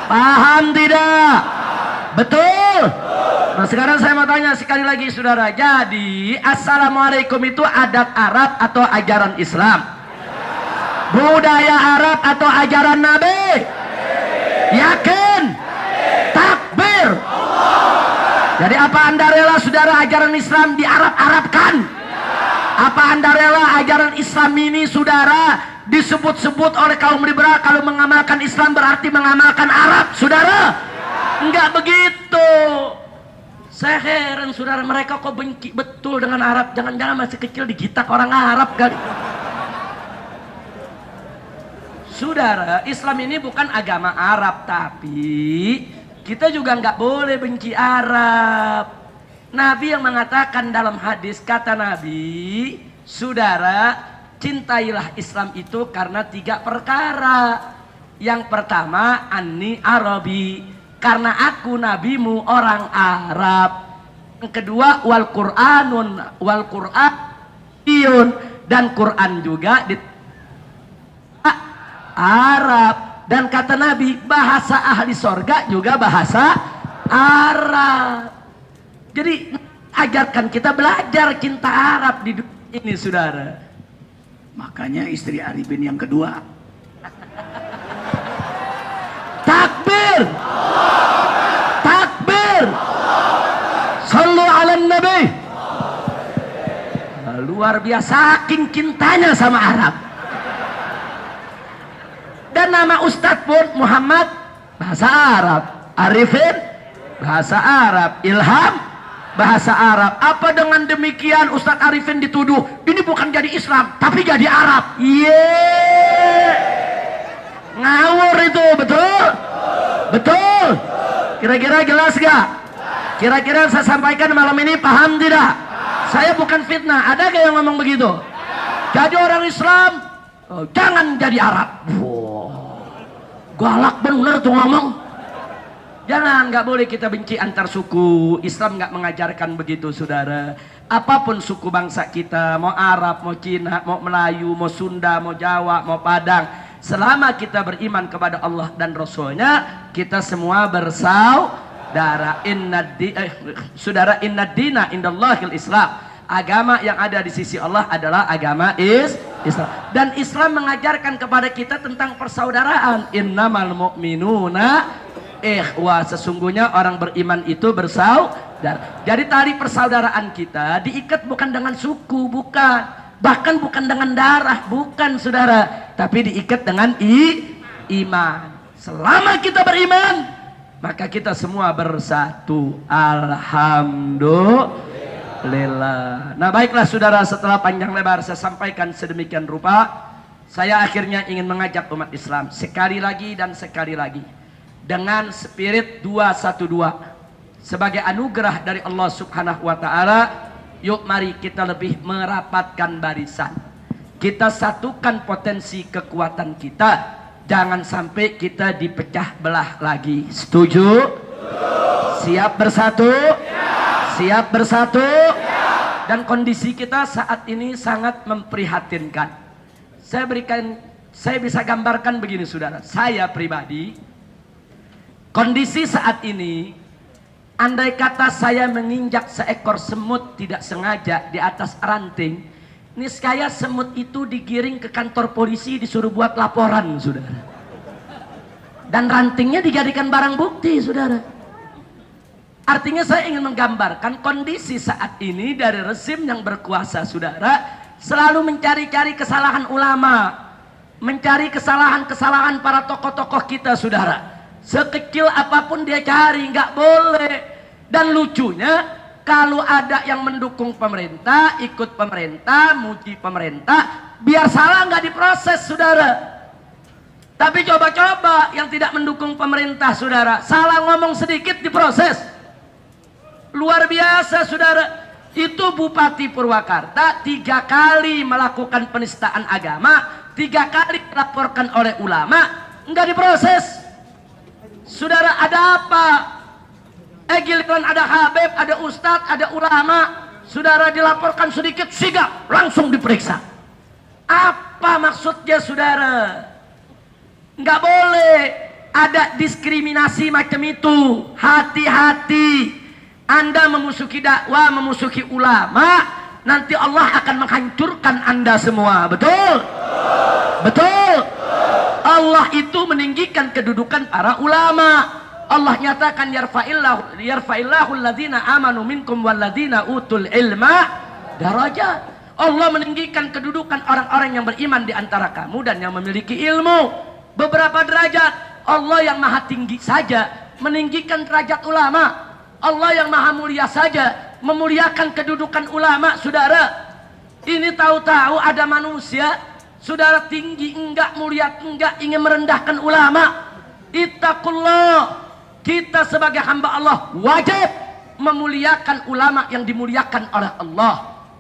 Paham tidak? Betul? Nah sekarang saya mau tanya sekali lagi, saudara. Jadi Assalamualaikum itu adat Arab atau ajaran Islam? Budaya Arab atau ajaran Nabi? Yakin? Takbir. Jadi apa Anda rela, saudara, ajaran Islam di Arab-Arabkan? Apa Anda rela ajaran Islam ini, saudara, disebut-sebut oleh kaum liberal kalau mengamalkan Islam berarti mengamalkan Arab, saudara? Enggak begitu. Saya heran saudara, mereka kok benci betul dengan Arab. Jangan-jangan masih kecil digitak orang Arab kali. Saudara, Islam ini bukan agama Arab, tapi kita juga nggak boleh benci Arab. Nabi yang mengatakan dalam hadis, kata Nabi, saudara, cintailah Islam itu karena 3 perkara. Yang pertama, anni Arabi, karena aku nabimu orang Arab. Yang kedua, wal Qur'anun, wal Qur'aniyun, dan Quran juga di Arab. Dan kata Nabi, bahasa ahli sorga juga bahasa Arab. Jadi ajarkan kita belajar cinta Arab di dunia ini saudara. Makanya istri Arifin yang kedua. Takbir, takbir, sallu ala nabi. Luar biasa saking cintanya sama Arab. Dan nama Ustadz pun Muhammad bahasa Arab, Arifin bahasa Arab, Ilham bahasa Arab. Apa dengan demikian Ustadz Arifin dituduh ini bukan jadi Islam tapi jadi Arab? Ngawur itu, betul? Betul? Kira-kira jelas gak? Kira-kira saya sampaikan malam ini paham tidak? Saya bukan fitnah. Ada gak yang ngomong begitu? Jadi orang Islam jangan jadi Arab. Galak bener tuh ngomong. Jangan, nggak boleh kita benci antar suku. Islam nggak mengajarkan begitu saudara. Apapun suku bangsa kita, mau Arab, mau Cina, mau Melayu, mau Sunda, mau Jawa, mau Padang, selama kita beriman kepada Allah dan Rasulnya, kita semua bersaudara. Saudara, inna dina indallahil Islam. Agama yang ada di sisi Allah adalah agama Islam. Dan Islam mengajarkan kepada kita tentang persaudaraan. Innamal mu'minuna ikhwah, sesungguhnya orang beriman itu bersaudara. Jadi tali persaudaraan kita diikat bukan dengan suku, bukan. Bahkan bukan dengan darah, bukan saudara. Tapi diikat dengan iman. Selama kita beriman, maka kita semua bersatu. Alhamdulillah. Nah baiklah saudara, setelah panjang lebar saya sampaikan sedemikian rupa, saya akhirnya ingin mengajak umat Islam sekali lagi dan sekali lagi, dengan spirit 212 sebagai anugerah dari Allah Subhanahu wa taala. Yuk mari kita lebih merapatkan barisan. Kita satukan potensi kekuatan kita. Jangan sampai kita dipecah belah lagi. Setuju? Siap bersatu? Siap bersatu? Dan kondisi kita saat ini sangat memprihatinkan. Saya bisa gambarkan begini saudara. Saya pribadi, kondisi saat ini, andai kata saya menginjak seekor semut tidak sengaja di atas ranting, niscaya semut itu digiring ke kantor polisi, disuruh buat laporan saudara. Dan rantingnya dijadikan barang bukti saudara. Artinya saya ingin menggambarkan kondisi saat ini dari rezim yang berkuasa saudara, selalu mencari-cari kesalahan ulama, mencari kesalahan-kesalahan para tokoh-tokoh kita saudara. Sekecil apapun dia cari, nggak boleh. Dan lucunya, kalau ada yang mendukung pemerintah, ikut pemerintah, muji pemerintah, biar salah nggak diproses saudara. Tapi coba-coba yang tidak mendukung pemerintah saudara, salah ngomong sedikit diproses. Luar biasa saudara. Itu Bupati Purwakarta 3 kali melakukan penistaan agama, 3 kali dilaporkan oleh ulama, nggak diproses. Saudara, ada apa? Giliran ada habib, ada ustadz, ada ulama, saudara dilaporkan sedikit, sigap, langsung diperiksa. Apa maksudnya saudara? Nggak boleh ada diskriminasi macam itu. Hati-hati. Anda memusuhi dakwah, memusuhi ulama, nanti Allah akan menghancurkan Anda semua. Betul? Betul? Allah itu meninggikan kedudukan para ulama. Allah nyatakan yarfa'illahu alladzina amanu minkum walladzina utul ilma darajat. Allah meninggikan kedudukan orang-orang yang beriman di antara kamu dan yang memiliki ilmu beberapa derajat. Allah yang maha tinggi saja meninggikan derajat ulama. Allah yang maha mulia saja memuliakan kedudukan ulama, saudara. Ini tahu-tahu ada manusia, saudara, tinggi enggak, mulia enggak, ingin merendahkan ulama. Ittaqullah. Kita sebagai hamba Allah wajib memuliakan ulama yang dimuliakan oleh Allah.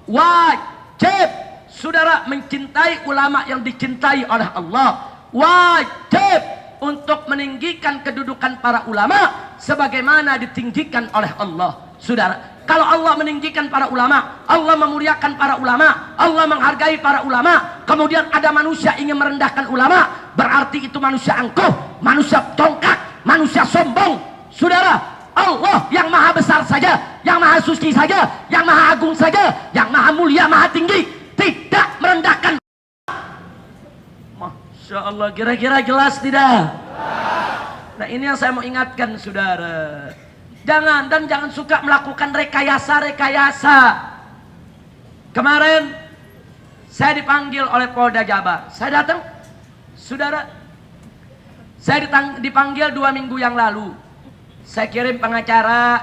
Wajib, saudara, mencintai ulama yang dicintai oleh Allah. Wajib untuk meninggikan kedudukan para ulama sebagaimana ditinggikan oleh Allah. Saudara, kalau Allah meninggikan para ulama, Allah memuliakan para ulama, Allah menghargai para ulama, kemudian ada manusia ingin merendahkan ulama, berarti itu manusia angkuh, manusia congkak, manusia sombong. Saudara, Allah yang maha besar saja, yang maha suci saja, yang maha agung saja, yang maha mulia, maha tinggi, tidak merendahkan. Masya Allah, kira-kira jelas tidak? Nah, ini yang saya mau ingatkan, saudara. Jangan suka melakukan rekayasa. Kemarin saya dipanggil oleh Polda Jabar. Saya datang, saudara. Saya dipanggil 2 minggu yang lalu. Saya kirim pengacara.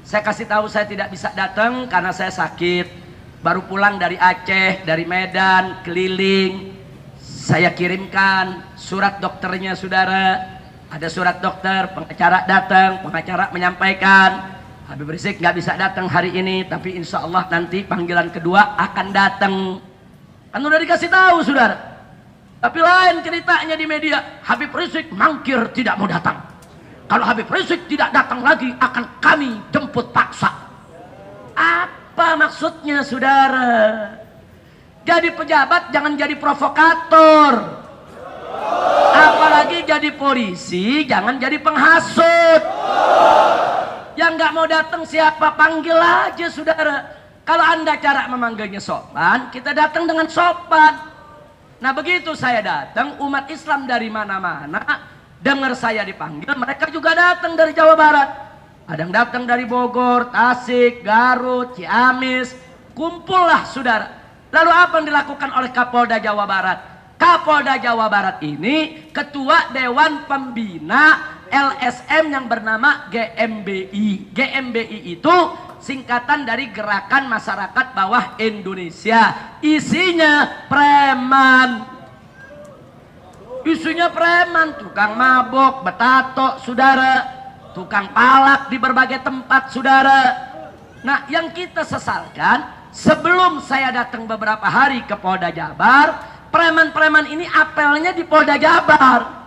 Saya kasih tahu saya tidak bisa datang karena saya sakit. Baru pulang dari Aceh, dari Medan, keliling. Saya kirimkan surat dokternya, saudara. Ada surat dokter, pengacara datang, pengacara menyampaikan Habib Rizik nggak bisa datang hari ini, tapi insya Allah nanti panggilan kedua akan datang. Kan udah dikasih tahu, saudara. Tapi lain ceritanya di media, Habib Rizik mangkir tidak mau datang. Kalau Habib Rizik tidak datang lagi akan kami jemput paksa. Apa maksudnya, saudara? Jadi pejabat jangan jadi provokator. Apalagi jadi polisi jangan jadi penghasut. Yang nggak mau datang siapa, panggil aja, saudara. Kalau Anda cara memanggilnya sopan, kita datang dengan sopan. Nah, begitu saya datang, umat Islam dari mana-mana dengar saya dipanggil, mereka juga datang dari Jawa Barat. Ada yang datang dari Bogor, Tasik, Garut, Ciamis. Kumpullah, saudara. Lalu apa yang dilakukan oleh Kapolda Jawa Barat? Kapolda Jawa Barat ini ketua Dewan Pembina LSM yang bernama GMBI. GMBI itu singkatan dari Gerakan Masyarakat Bawah Indonesia. Isinya preman. Isinya preman, tukang mabok, betato, saudara. Tukang palak di berbagai tempat, saudara. Nah, yang kita sesalkan, sebelum saya datang beberapa hari ke Polda Jabar, preman-preman ini apelnya di Polda Jabar.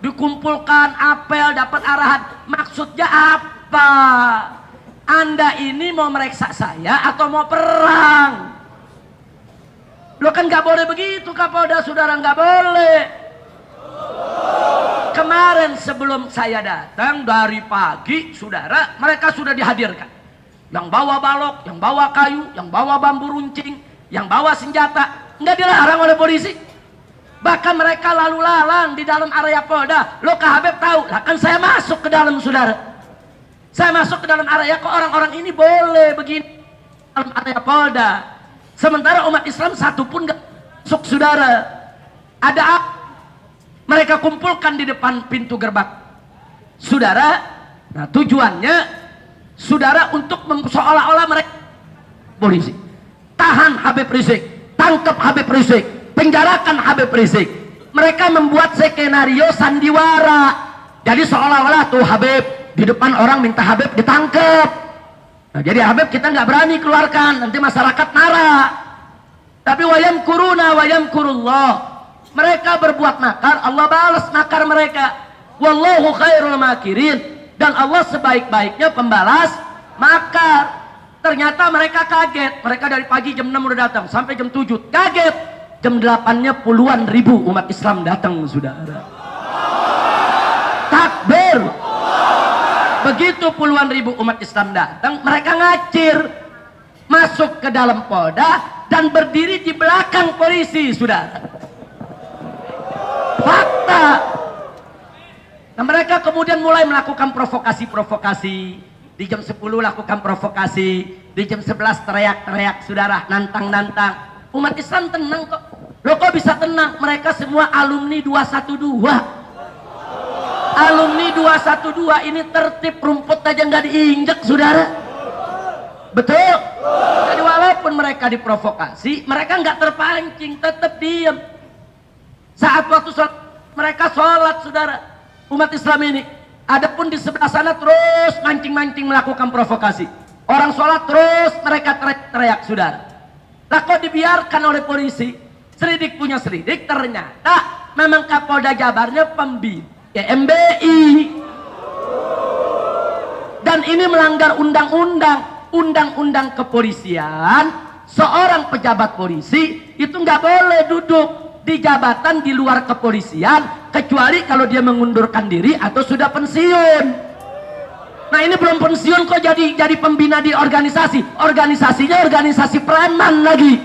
Dikumpulkan apel, dapat arahan. Maksudnya apa? Anda ini mau mereksa saya atau mau perang? Lo kan gak boleh begitu, Kapolda, saudara, gak boleh. Kemarin sebelum saya datang dari pagi, saudara, mereka sudah dihadirkan. Yang bawa balok, yang bawa kayu, yang bawa bambu runcing, yang bawa senjata. Nggak dilarang oleh polisi. Bahkan mereka lalu lalang di dalam area Polda. Lo Kak Habib tahu, lah kan saya masuk ke dalam, saudara. Saya masuk ke dalam area, kok orang-orang ini boleh begini dalam area Polda. Sementara umat Islam satu pun nggak masuk, saudara. Ada apa? Mereka kumpulkan di depan pintu gerbang, saudara. Nah, tujuannya, saudara, untuk seolah-olah mereka polisi. Tahan Habib Rizik, tangkap Habib Rizik, penjarakan Habib Rizik. Mereka membuat skenario sandiwara. Jadi seolah-olah tuh Habib di depan orang minta Habib ditangkap. Nah, jadi Habib kita nggak berani keluarkan, nanti masyarakat marah. Tapi wayam kuruna wayam kurullah. Mereka berbuat makar, Allah balas makar mereka. Wallahu khairul makirin. Dan Allah sebaik-baiknya pembalas makar. Ternyata mereka kaget. Mereka dari pagi jam 6 udah datang sampai jam 7. Kaget. Jam 8-nya puluhan ribu umat Islam datang, saudara. Takbir. Begitu puluhan ribu umat Islam datang, mereka ngacir masuk ke dalam Polda dan berdiri di belakang polisi, saudara. Fakta. Nah, mereka kemudian mulai melakukan provokasi-provokasi. Di jam 10 lakukan provokasi, di jam 11 teriak-teriak, saudara, nantang-nantang. Umat Islam tenang kok. Loh, kok bisa tenang? Mereka semua alumni 212. Alumni 212 ini tertib, rumput aja nggak diinjek, saudara. Betul. Jadi walaupun mereka diprovokasi, mereka nggak terpancing, tetap diam. Saat waktu sholat, mereka sholat, saudara. Umat Islam ini. Adapun di sebelah sana terus mancing-mancing melakukan provokasi. Orang sholat terus mereka teriak-teriak, saudara. Lah kok dibiarkan oleh polisi? Selidik punya selidik, ternyata memang Kapolda Jabarnya pembina GMBI. Dan ini melanggar undang-undang kepolisian. Seorang pejabat polisi itu nggak boleh duduk di jabatan di luar kepolisian kecuali kalau dia mengundurkan diri atau sudah pensiun. Nah ini belum pensiun kok jadi pembina di organisasinya organisasi preman lagi.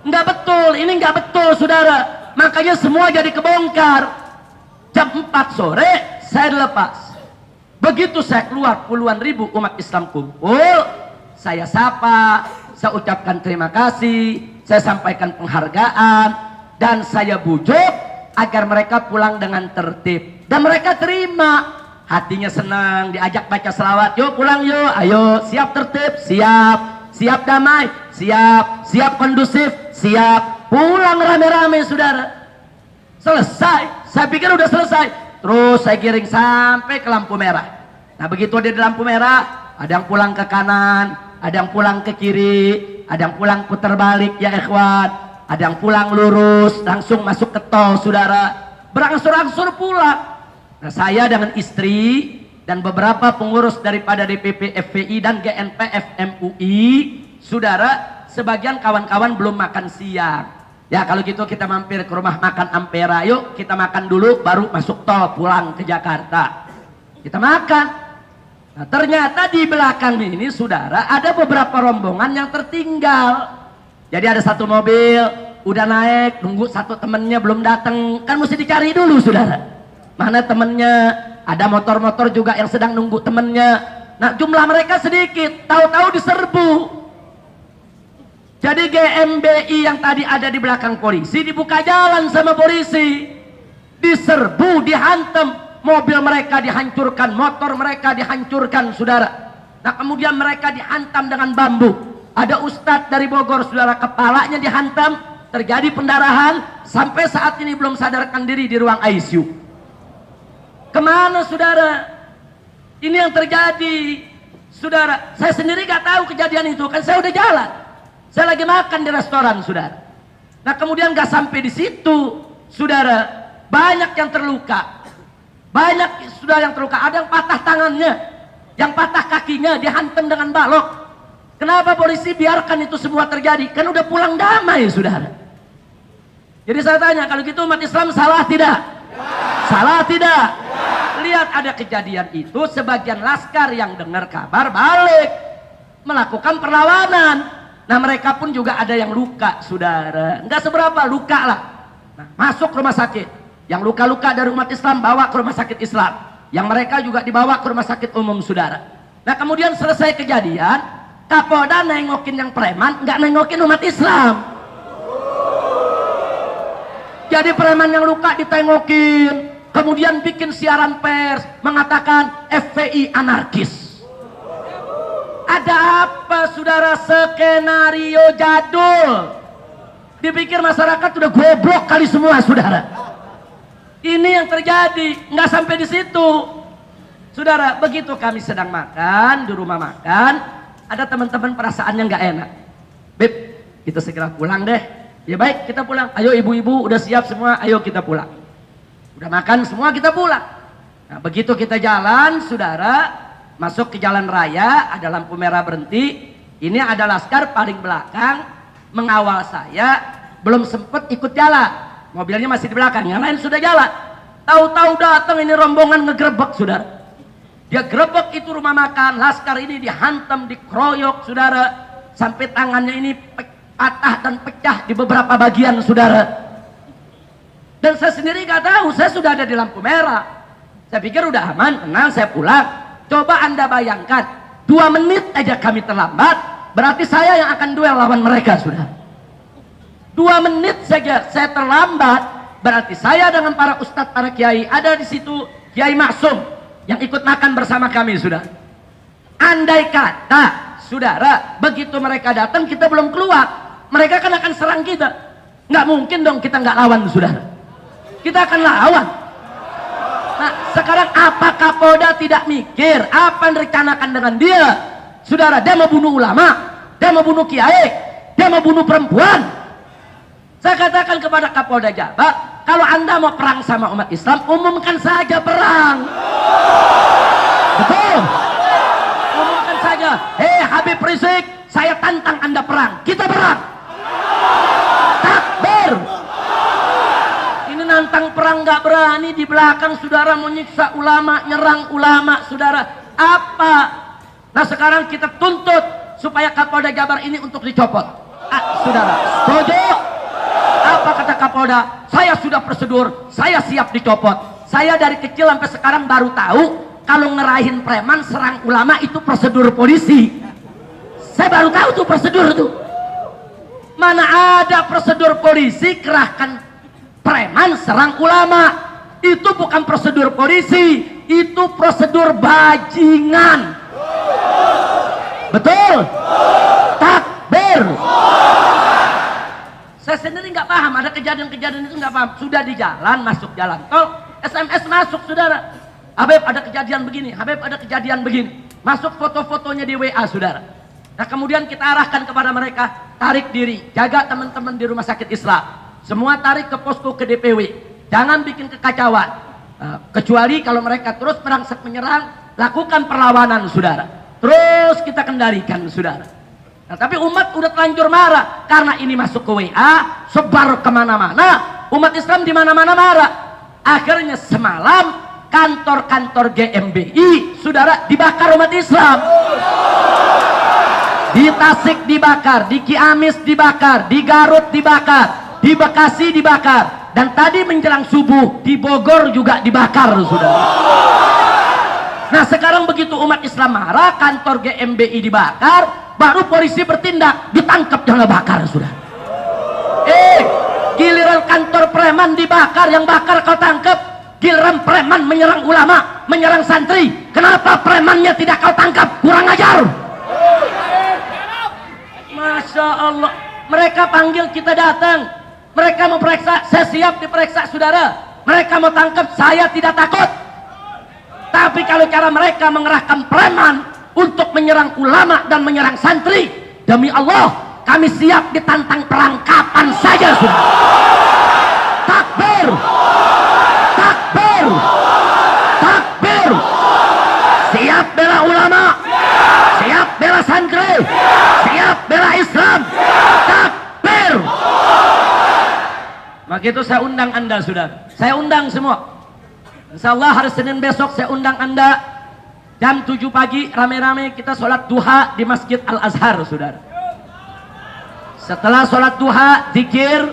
Nggak betul, ini nggak betul, saudara. Makanya semua jadi kebongkar. Jam 4 sore saya dilepas. Begitu saya keluar, puluhan ribu umat Islam kumpul, saya sapa, saya ucapkan terima kasih, saya sampaikan penghargaan, dan saya bujuk agar mereka pulang dengan tertib. Dan mereka terima, hatinya senang, diajak baca selawat, yuk pulang yuk, ayo, siap tertib, siap damai, siap kondusif, siap, pulang rame-rame, saudara. Selesai, saya pikir udah selesai. Terus saya giring sampai ke lampu merah. Nah begitu ada di lampu merah, ada yang pulang ke kanan, ada yang pulang ke kiri, ada yang pulang putar balik ya ikhwan, ada yang pulang lurus langsung masuk ke tol, saudara. Berangsur-angsur pulang. Nah saya dengan istri dan beberapa pengurus daripada DPP FPI dan GNPF MUI, saudara, sebagian kawan-kawan belum makan siang. Ya kalau gitu kita mampir ke rumah makan Ampera, yuk kita makan dulu baru masuk tol pulang ke Jakarta. Kita makan. Nah ternyata di belakang ini, saudara, ada beberapa rombongan yang tertinggal. Jadi ada satu mobil udah naik, nunggu satu temennya belum datang, kan mesti dicari dulu, saudara. Mana temennya? Ada motor-motor juga yang sedang nunggu temennya. Nah jumlah mereka sedikit, tahu-tahu diserbu. Jadi GMBI yang tadi ada di belakang polisi dibuka jalan sama polisi, diserbu, dihantam, mobil mereka dihancurkan, motor mereka dihancurkan, saudara. Nah kemudian mereka dihantam dengan bambu. Ada ustadz dari Bogor, saudara, kepalanya dihantam, terjadi pendarahan, sampai saat ini belum sadarkan diri di ruang ICU. Kemana, saudara? Ini yang terjadi, saudara. Saya sendiri gak tahu kejadian itu, kan saya udah jalan. Saya lagi makan di restoran, saudara. Nah kemudian gak sampai di situ, saudara, banyak yang terluka. Banyak saudara yang terluka. Ada yang patah tangannya, yang patah kakinya, dihantam dengan balok. Kenapa polisi biarkan itu semua terjadi? Kan udah pulang damai, saudara. Jadi saya tanya, kalau gitu umat Islam salah tidak? Salah tidak? Lihat ada kejadian itu, sebagian laskar yang dengar kabar balik melakukan perlawanan. Nah mereka pun juga ada yang luka, saudara. Enggak seberapa, luka lah. Nah, masuk rumah sakit. Yang luka-luka dari umat Islam bawa ke rumah sakit Islam. Yang mereka juga dibawa ke rumah sakit umum, saudara. Nah kemudian selesai kejadian, Kapolda nengokin yang preman, nggak nengokin umat Islam. Jadi preman yang luka ditengokin, kemudian bikin siaran pers mengatakan FPI anarkis. Ada apa, saudara? Skenario jadul. Dipikir masyarakat udah goblok kali semua, saudara. Ini yang terjadi. Nggak sampai di situ, saudara. Begitu kami sedang makan di rumah makan, ada teman-teman perasaannya nggak enak. Beb, kita segera pulang deh. Ya baik, kita pulang. Ayo ibu-ibu udah siap semua, ayo kita pulang. Udah makan semua, kita pulang. Nah begitu kita jalan, saudara, masuk ke jalan raya, ada lampu merah berhenti. Ini ada laskar paling belakang mengawal saya, belum sempet ikut jalan. Mobilnya masih di belakang, yang lain sudah jalan. Tahu-tahu datang ini rombongan ngegerebek, saudara. Dia gerebek itu rumah makan, laskar ini dihantam, dikeroyok, saudara. Sampai tangannya ini patah dan pecah di beberapa bagian, saudara. Dan saya sendiri gak tahu, saya sudah ada di lampu merah. Saya pikir udah aman, tenang, saya pulang. Coba Anda bayangkan, 2 menit aja kami terlambat, berarti saya yang akan duel lawan mereka, sudah. 2 menit saja saya terlambat, berarti saya dengan para ustadz, para kiai ada di situ, Kiai Maksum yang ikut makan bersama kami, sudah. Andai kata, saudara, begitu mereka datang kita belum keluar, mereka kan akan serang kita. Nggak mungkin dong kita nggak lawan, saudara. Kita akan lawan. Nah, sekarang apa Kapolda tidak mikir apa yang direncanakan dengan dia? Saudara, dia mau bunuh ulama, dia mau bunuh kiai, dia mau bunuh perempuan. Saya katakan kepada Kapolda Jabar, kalau Anda mau perang sama umat Islam, umumkan saja perang. Betul. Umumkan saja. Hei Habib Rizik, saya tantang Anda perang. Kita perang. Takbir. Ini nantang perang nggak berani, di belakang saudara mau nyiksa ulama, nyerang ulama, saudara. Apa? Nah sekarang kita tuntut supaya Kapolda Jabar ini untuk dicopot. Saudara, setuju? Apa kata Kapolda? Saya sudah prosedur, saya siap dicopot. Saya dari kecil sampai sekarang baru tahu kalau ngerahin preman serang ulama itu prosedur polisi. Saya baru tahu tuh prosedur tuh. Mana ada prosedur polisi kerahkan preman serang ulama. Itu bukan prosedur polisi, itu prosedur bajingan. Betul? Takbir. Saya sendiri nggak paham, ada kejadian-kejadian itu nggak paham. Sudah di jalan, masuk jalan tol, SMS masuk, saudara. Habib ada kejadian begini, Habib ada kejadian begini. Masuk foto-fotonya di WA, saudara. Nah kemudian kita arahkan kepada mereka, tarik diri, jaga teman-teman di rumah sakit Islam. Semua tarik ke posko ke DPW, jangan bikin kekacauan. Kecuali kalau mereka terus merangsek menyerang, lakukan perlawanan, saudara. Terus kita kendalikan, saudara. Nah, tapi umat udah terlanjur marah karena ini masuk ke WA, sebar kemana-mana. Umat Islam di mana-mana marah. Akhirnya semalam kantor-kantor GMBI, saudara, dibakar umat Islam. Di Tasik dibakar, di Ciamis dibakar, di Garut dibakar, di Bekasi dibakar, dan tadi menjelang subuh di Bogor juga dibakar, saudara. Nah sekarang begitu umat Islam marah, kantor GMBI dibakar, baru polisi bertindak, ditangkap jangan bakar, sudah. Giliran kantor preman dibakar, yang bakar kau tangkap. Giliran preman menyerang ulama, menyerang santri, kenapa premannya tidak kau tangkap? Kurang ajar. Masya Allah, mereka panggil kita datang, mereka mau periksa, saya siap diperiksa, saudara. Mereka mau tangkap, saya tidak takut. Tapi kalau cara mereka mengerahkan preman untuk menyerang ulama dan menyerang santri, demi Allah kami siap ditantang perang kapan saja, sudah. Takbir, takbir, takbir. Siap bela ulama, siap bela santri, siap bela Islam. Takbir. Maka itu saya undang Anda, saudara. Saya undang semua. Insyaallah hari Senin besok saya undang Anda jam 7 pagi rame-rame kita sholat duha di Masjid Al-Azhar, saudara. Setelah sholat duha zikir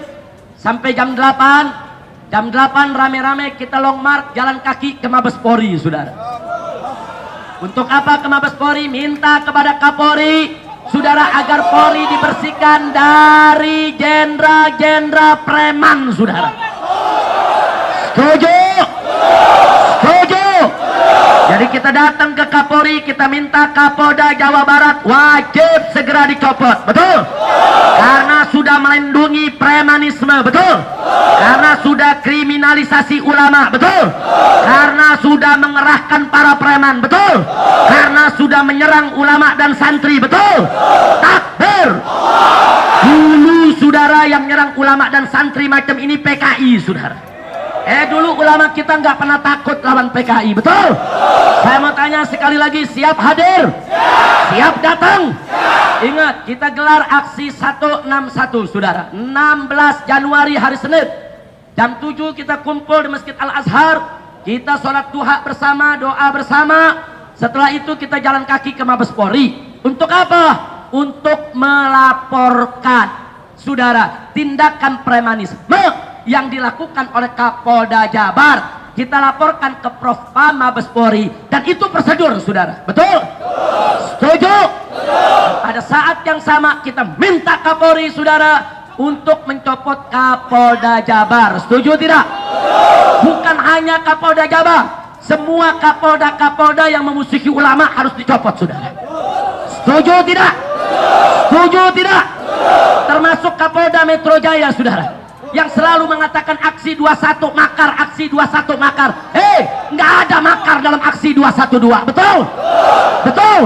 sampai jam 8. Jam 8 rame-rame kita long march jalan kaki ke Mabes Polri, saudara. Untuk apa ke Mabes Polri? Minta kepada Kapolri, saudara, agar Polri dibersihkan dari jenderal-jenderal preman, saudara. Setuju? Setuju? Jadi kita datang ke Kapolri, kita minta Kapolda Jawa Barat wajib segera dicopot, betul? Karena sudah melindungi premanisme, betul? Karena sudah kriminalisasi ulama, betul? Karena sudah mengerahkan para preman, betul? Karena sudah menyerang ulama dan santri, betul? Takbir! Dulu saudara yang menyerang ulama dan santri macam ini PKI, saudara. Dulu ulama kita nggak pernah takut lawan PKI, betul? Saya mau tanya sekali lagi, siap hadir? Siap datang? Ingat, kita gelar aksi 161, saudara. 16 Januari hari Senin. Jam 7 kita kumpul di Masjid Al-Azhar. Kita sholat duha bersama, doa bersama. Setelah itu kita jalan kaki ke Mabes Polri. Untuk apa? Untuk melaporkan, saudara, tindakan premanisme yang dilakukan oleh Kapolda Jabar. Kita laporkan ke Profpam Mabes Polri, dan itu prosedur, saudara. Betul? Setuju? Pada saat yang sama kita minta Kapolri, saudara, untuk mencopot Kapolda Jabar. Setuju tidak? Bukan hanya Kapolda Jabar, Semua kapolda-kapolda yang memusuhi ulama harus dicopot, saudara. Setuju tidak? Setuju tidak? Termasuk Kapolda Metro Jaya, saudara, yang selalu mengatakan aksi 21 makar, aksi 21 makar. Nggak ada makar dalam aksi 212. Betul? Betul?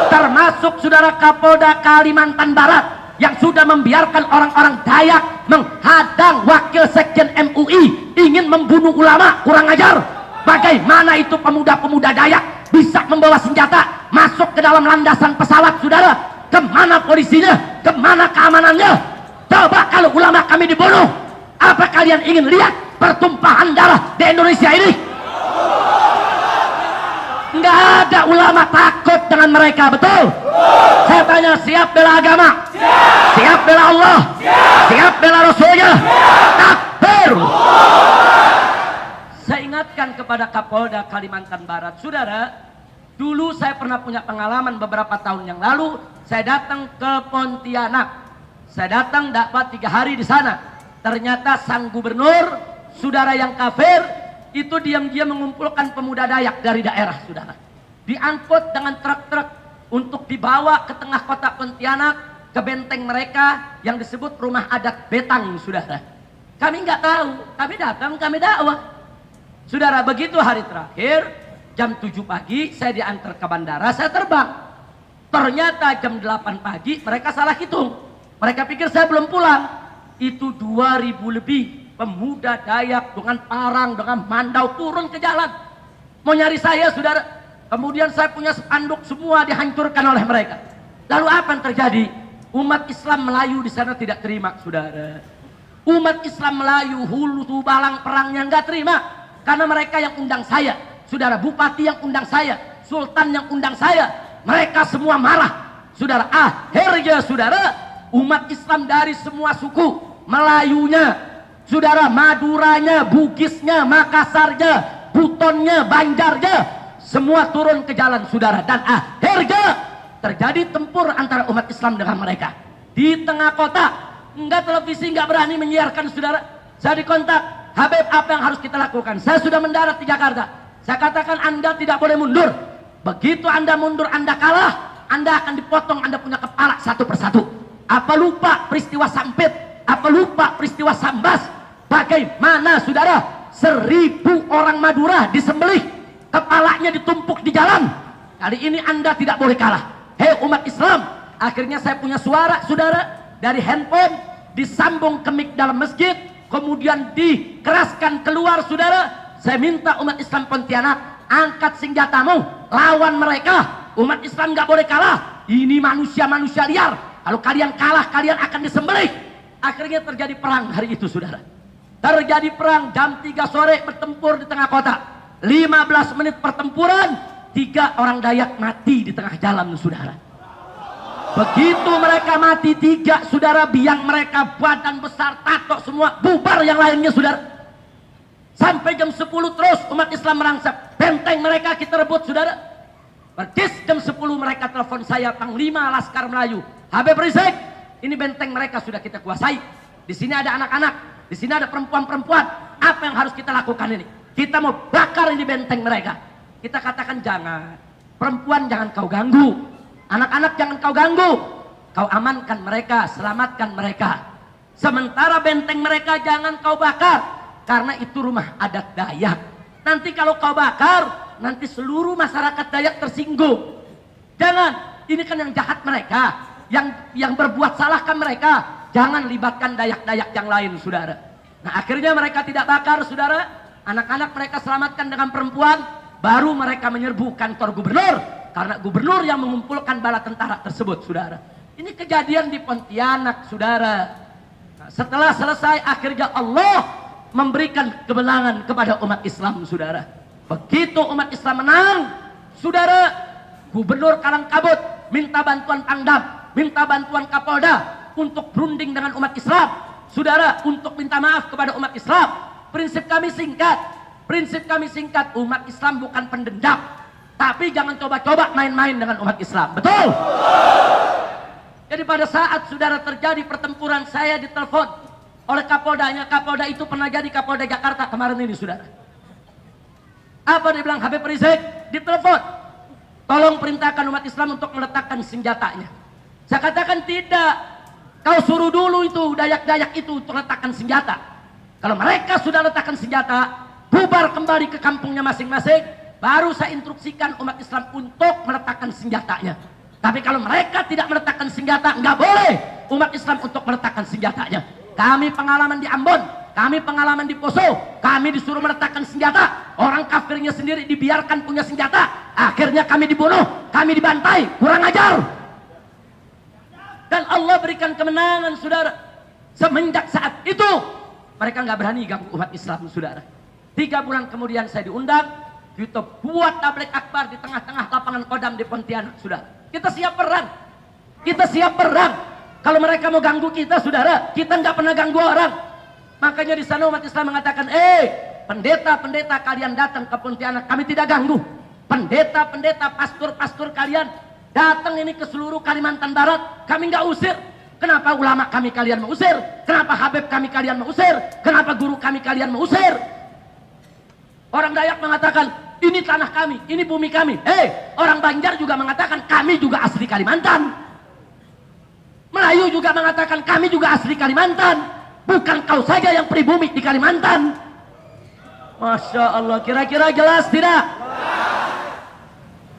Termasuk saudara Kapolda Kalimantan Barat yang sudah membiarkan orang-orang Dayak menghadang wakil sekjen MUI ingin membunuh ulama. Kurang ajar. Bagaimana itu pemuda-pemuda Dayak bisa membawa senjata masuk ke dalam landasan pesawat, saudara? Kemana polisinya? Kemana keamanannya? Coba kalau ulama kami dibunuh, apa kalian ingin lihat pertumpahan darah di Indonesia ini? Nggak ada ulama takut dengan mereka, betul? Saya tanya, siap bela agama? Siap bela Allah? Siap bela Rasulnya? Takbir! Saya ingatkan kepada Kapolda Kalimantan Barat, saudara, dulu saya pernah punya pengalaman beberapa tahun yang lalu. Saya datang ke Pontianak. Saya datang dapat 3 hari di sana. Ternyata sang gubernur, saudara yang kafir, itu diam-diam mengumpulkan pemuda Dayak dari daerah, saudara. Diangkut dengan truk-truk untuk dibawa ke tengah kota Pontianak, ke benteng mereka yang disebut rumah adat Betang, saudara. Kami nggak tahu, kami datang, kami dakwah. Saudara, begitu hari terakhir, jam 7 pagi, saya diantar ke bandara, saya terbang. Ternyata jam 8 pagi mereka salah hitung. Mereka pikir saya belum pulang. Itu 2000 lebih pemuda Dayak dengan parang, dengan mandau turun ke jalan. Mau nyari saya, saudara. Kemudian saya punya spanduk, semua dihancurkan oleh mereka. Lalu apa yang terjadi? Umat Islam Melayu di sana tidak terima, saudara. Umat Islam Melayu, hulu tubalang perangnya nggak terima. Karena mereka yang undang saya. Saudara, bupati yang undang saya. Sultan yang undang saya. Mereka semua marah, saudara. Akhirnya, saudara, umat Islam dari semua suku, Melayunya, saudara, Maduranya, Bugisnya, Makassarnya, Butonnya, Banjarnya, semua turun ke jalan, saudara. Dan akhirnya terjadi tempur antara umat Islam dengan mereka di tengah kota. Enggak, televisi enggak berani menyiarkan, saudara. Saya dikontak, Habib, apa yang harus kita lakukan? Saya sudah mendarat di Jakarta. Saya katakan, Anda tidak boleh mundur. Begitu Anda mundur, Anda kalah, Anda akan dipotong, Anda punya kepala satu persatu. Apa lupa peristiwa Sampit? Apa lupa peristiwa Sambas? Bagaimana, saudara, 1000 orang Madura disembelih, kepalanya ditumpuk di jalan. Kali ini Anda tidak boleh kalah. Hei umat Islam, akhirnya saya punya suara, saudara, dari handphone, disambung ke mic dalam masjid, kemudian dikeraskan keluar, saudara. Saya minta umat Islam Pontianak, angkat senjatamu, lawan mereka. Umat Islam nggak boleh kalah. Ini manusia-manusia liar. Kalau kalian kalah, kalian akan disembelih. Akhirnya terjadi perang hari itu, saudara. Terjadi perang jam 3 sore, bertempur di tengah kota. 15 menit pertempuran, 3 orang Dayak mati di tengah jalan, saudara. Begitu mereka mati 3, saudara, biang mereka badan besar, tato semua, bubar yang lainnya, saudara. Sampai jam 10 terus umat Islam merangsek. Benteng mereka kita rebut, saudara. Persis jam 10 mereka telepon saya, Panglima Laskar Melayu. Habib Rizik, ini benteng mereka sudah kita kuasai. Di sini ada anak-anak, di sini ada perempuan-perempuan. Apa yang harus kita lakukan ini? Kita mau bakar ini benteng mereka. Kita katakan jangan. Perempuan jangan kau ganggu. Anak-anak jangan kau ganggu. Kau amankan mereka, selamatkan mereka. Sementara benteng mereka jangan kau bakar. Karena itu rumah adat Dayak. Nanti kalau kau bakar, nanti seluruh masyarakat Dayak tersinggung. Jangan, ini kan yang jahat mereka. Yang berbuat salah kan mereka. Jangan libatkan Dayak-Dayak yang lain, saudara. Nah akhirnya mereka tidak bakar, saudara. Anak-anak mereka selamatkan dengan perempuan. Baru mereka menyerbu kantor gubernur. Karena gubernur yang mengumpulkan bala tentara tersebut, saudara. Ini kejadian di Pontianak, saudara. Nah, setelah selesai, akhirnya Allah memberikan kemenangan kepada umat Islam, saudara. Begitu umat Islam menang, saudara, Gubernur Kalangkabut minta bantuan Pangdam, minta bantuan Kapolda untuk berunding dengan umat Islam, saudara, untuk minta maaf kepada umat Islam. Prinsip kami singkat, umat Islam bukan pendendam, tapi jangan coba-coba main-main dengan umat Islam, betul? Jadi pada saat saudara terjadi pertempuran, saya ditelepon oleh Kapoldanya. Kapolda itu pernah jadi Kapolda Jakarta kemarin ini, saudara. Apa dia bilang Habib Rizik? Ditelepon. Tolong perintahkan umat Islam untuk meletakkan senjatanya. Saya katakan tidak. Kau suruh dulu itu Dayak-Dayak itu untuk letakkan senjata. Kalau mereka sudah letakkan senjata, bubar kembali ke kampungnya masing-masing, baru saya instruksikan umat Islam untuk meletakkan senjatanya. Tapi kalau mereka tidak meletakkan senjata, nggak boleh umat Islam untuk meletakkan senjatanya. Kami pengalaman di Ambon, kami pengalaman di Poso, kami disuruh meletakkan senjata. Orang kafirnya sendiri dibiarkan punya senjata. Akhirnya kami dibunuh, kami dibantai, kurang ajar. Dan Allah berikan kemenangan, saudara. Semenjak saat itu, mereka nggak berani ganggu umat Islam, saudara. 3 bulan kemudian saya diundang, kita buat tablik akbar di tengah-tengah lapangan Kodam di Pontianak, saudara. Kita siap perang. Kita siap perang. Kalau mereka mau ganggu kita, saudara, kita nggak pernah ganggu orang. Makanya di sana umat Islam mengatakan, pendeta-pendeta kalian datang ke Pontianak, kami tidak ganggu. Pendeta-pendeta, pastor-pastor kalian datang ini ke seluruh Kalimantan Barat, kami nggak usir. Kenapa ulama kami kalian mau usir? Kenapa habib kami kalian mau usir? Kenapa guru kami kalian mau usir? Orang Dayak mengatakan, ini tanah kami, ini bumi kami. Orang Banjar juga mengatakan, kami juga asli Kalimantan. Melayu juga mengatakan, kami juga asli Kalimantan. Bukan kau saja yang pribumi di Kalimantan. Masya Allah, kira-kira jelas tidak?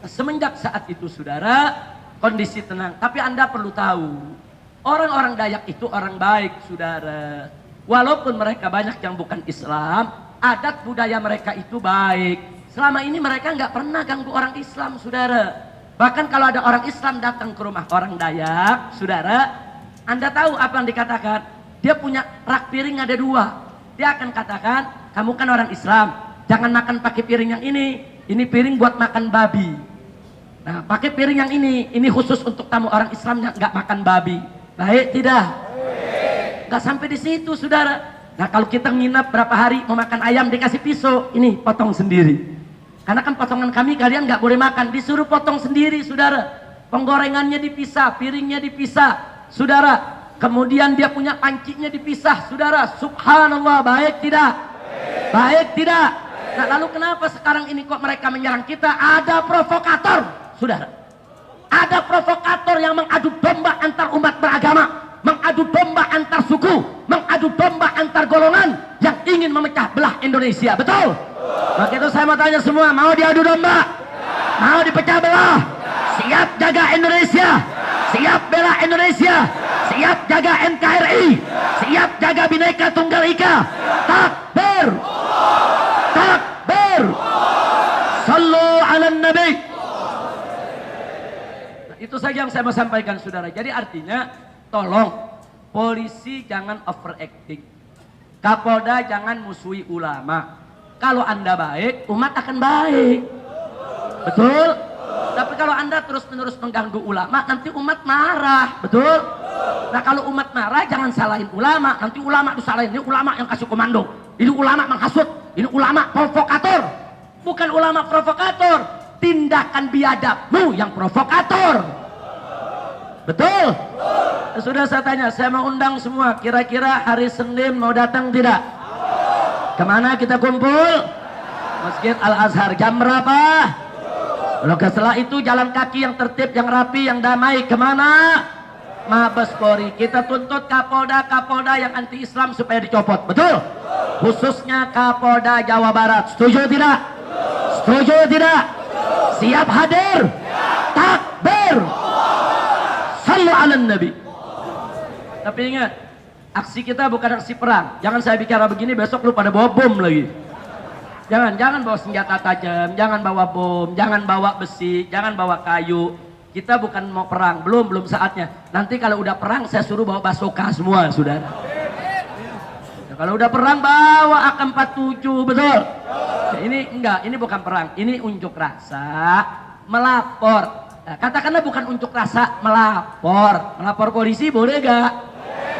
Semenjak saat itu, saudara, kondisi tenang. Tapi Anda perlu tahu, orang-orang Dayak itu orang baik, saudara. Walaupun mereka banyak yang bukan Islam, adat budaya mereka itu baik. Selama ini mereka nggak pernah ganggu orang Islam, saudara. Bahkan kalau ada orang Islam datang ke rumah orang Dayak, saudara, Anda tahu apa yang dikatakan? Dia punya rak piring ada 2. Dia akan katakan, kamu kan orang Islam, jangan makan pakai piring yang ini. Ini piring buat makan babi. Nah, pakai piring yang ini khusus untuk tamu orang Islam yang nggak makan babi. Baik tidak? Nggak sampai di situ, saudara. Nah, kalau kita nginap berapa hari mau makan ayam dikasih pisau, ini potong sendiri. Karena kan potongan kami kalian nggak boleh makan, disuruh potong sendiri, saudara. Penggorengannya dipisah, piringnya dipisah, saudara. Kemudian dia punya pancinya dipisah, saudara. Subhanallah, baik tidak? Baik tidak? Nah, lalu kenapa sekarang ini kok mereka menyerang kita? Ada provokator, saudara. Ada provokator yang mengadu domba antar umat beragama, mengadu domba antar suku, mengadu domba antar golongan yang ingin memecah belah Indonesia. Betul? Maka itu saya mau tanya semua, mau diadu domba? Mau dipecah belah? Siap jaga Indonesia? Siap bela Indonesia? Siap jaga NKRI? Siap jaga Bhinneka Tunggal Ika? Takbir! Takbir! Sallu ala Nabi. Nah, itu saja yang saya mau sampaikan, saudara. Jadi artinya, tolong polisi jangan overacting, Kapolda jangan musuhi ulama. Kalau Anda baik, umat akan baik. Betul? Tapi kalau Anda terus-menerus mengganggu ulama, nanti umat marah. Betul? Nah, kalau umat marah, jangan salahin ulama. Nanti ulama disalahin, ini ulama yang kasih komando. Ini ulama menghasut. Ini ulama provokator. Bukan ulama provokator. Tindakan biadabmu yang provokator. Betul? Sudah saya tanya, saya mau undang semua. Kira-kira hari Senin mau datang tidak? Kemana kita kumpul? Masjid Al-Azhar. Jam berapa? Lalu setelah itu jalan kaki yang tertib, yang rapi, yang damai. Kemana? Mabes Polri. Kita tuntut Kapolda yang anti Islam supaya dicopot. Betul? Khususnya Kapolda Jawa Barat. Setuju tidak? Setuju tidak? Siap hadir? Takbir! Sallu ala Nabi. Tapi ingat, aksi kita bukan aksi perang. Jangan saya bicara begini, besok lu pada bawa bom lagi. Jangan bawa senjata tajam, jangan bawa bom, jangan bawa besi, jangan bawa kayu. Kita bukan mau perang, belum saatnya. Nanti kalau udah perang saya suruh bawa basoka semua, saudara. Nah, kalau udah perang bawa AK-47, betul? Nah, ini enggak, ini bukan perang, ini unjuk rasa, melapor. Nah, katakanlah bukan unjuk rasa, melapor polisi boleh gak?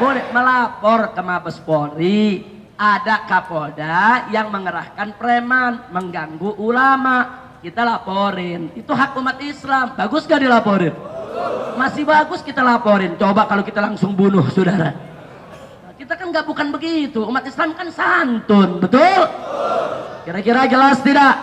Boleh, melapor ke Mabes Polri. Ada Kapolda yang mengerahkan preman, mengganggu ulama. Kita laporin, itu hak umat Islam. Bagus gak dilaporin? Masih bagus kita laporin. Coba kalau kita langsung bunuh, saudara. Nah, kita kan nggak bukan begitu. Umat Islam kan santun, betul? Kira-kira jelas tidak?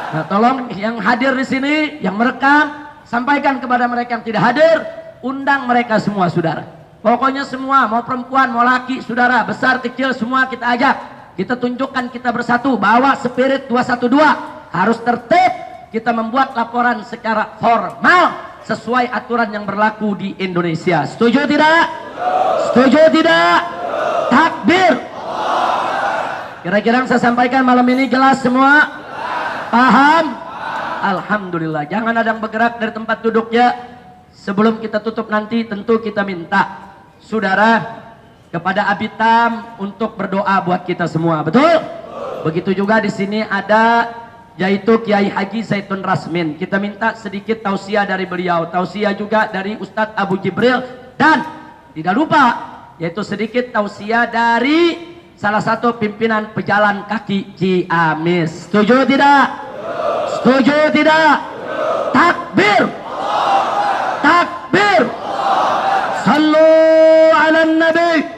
Nah, tolong yang hadir di sini, yang merekam, sampaikan kepada mereka yang tidak hadir, undang mereka semua, saudara. Pokoknya semua, mau perempuan, mau laki, saudara, besar, kecil, semua kita ajak. Kita tunjukkan kita bersatu, bawa spirit 212, harus tertib. Kita membuat laporan secara formal, sesuai aturan yang berlaku di Indonesia. Setuju tidak? Setuju tidak? Takbir. Kira-kira yang saya sampaikan malam ini jelas semua? Paham? Alhamdulillah. Jangan ada yang bergerak dari tempat duduknya. Sebelum kita tutup nanti, tentu kita minta saudara kepada Abitam untuk berdoa buat kita semua. Betul? Begitu juga di sini ada yaitu Kiai Haji Zaitun Rasmin. Kita minta sedikit tausiah dari beliau, tausiah juga dari Ustadz Abu Jibril, dan tidak lupa yaitu sedikit tausiah dari salah satu pimpinan pejalan kaki Ciamis. Setuju tidak? Setuju tidak? Takbir. Takbir. Sallu ala nabi.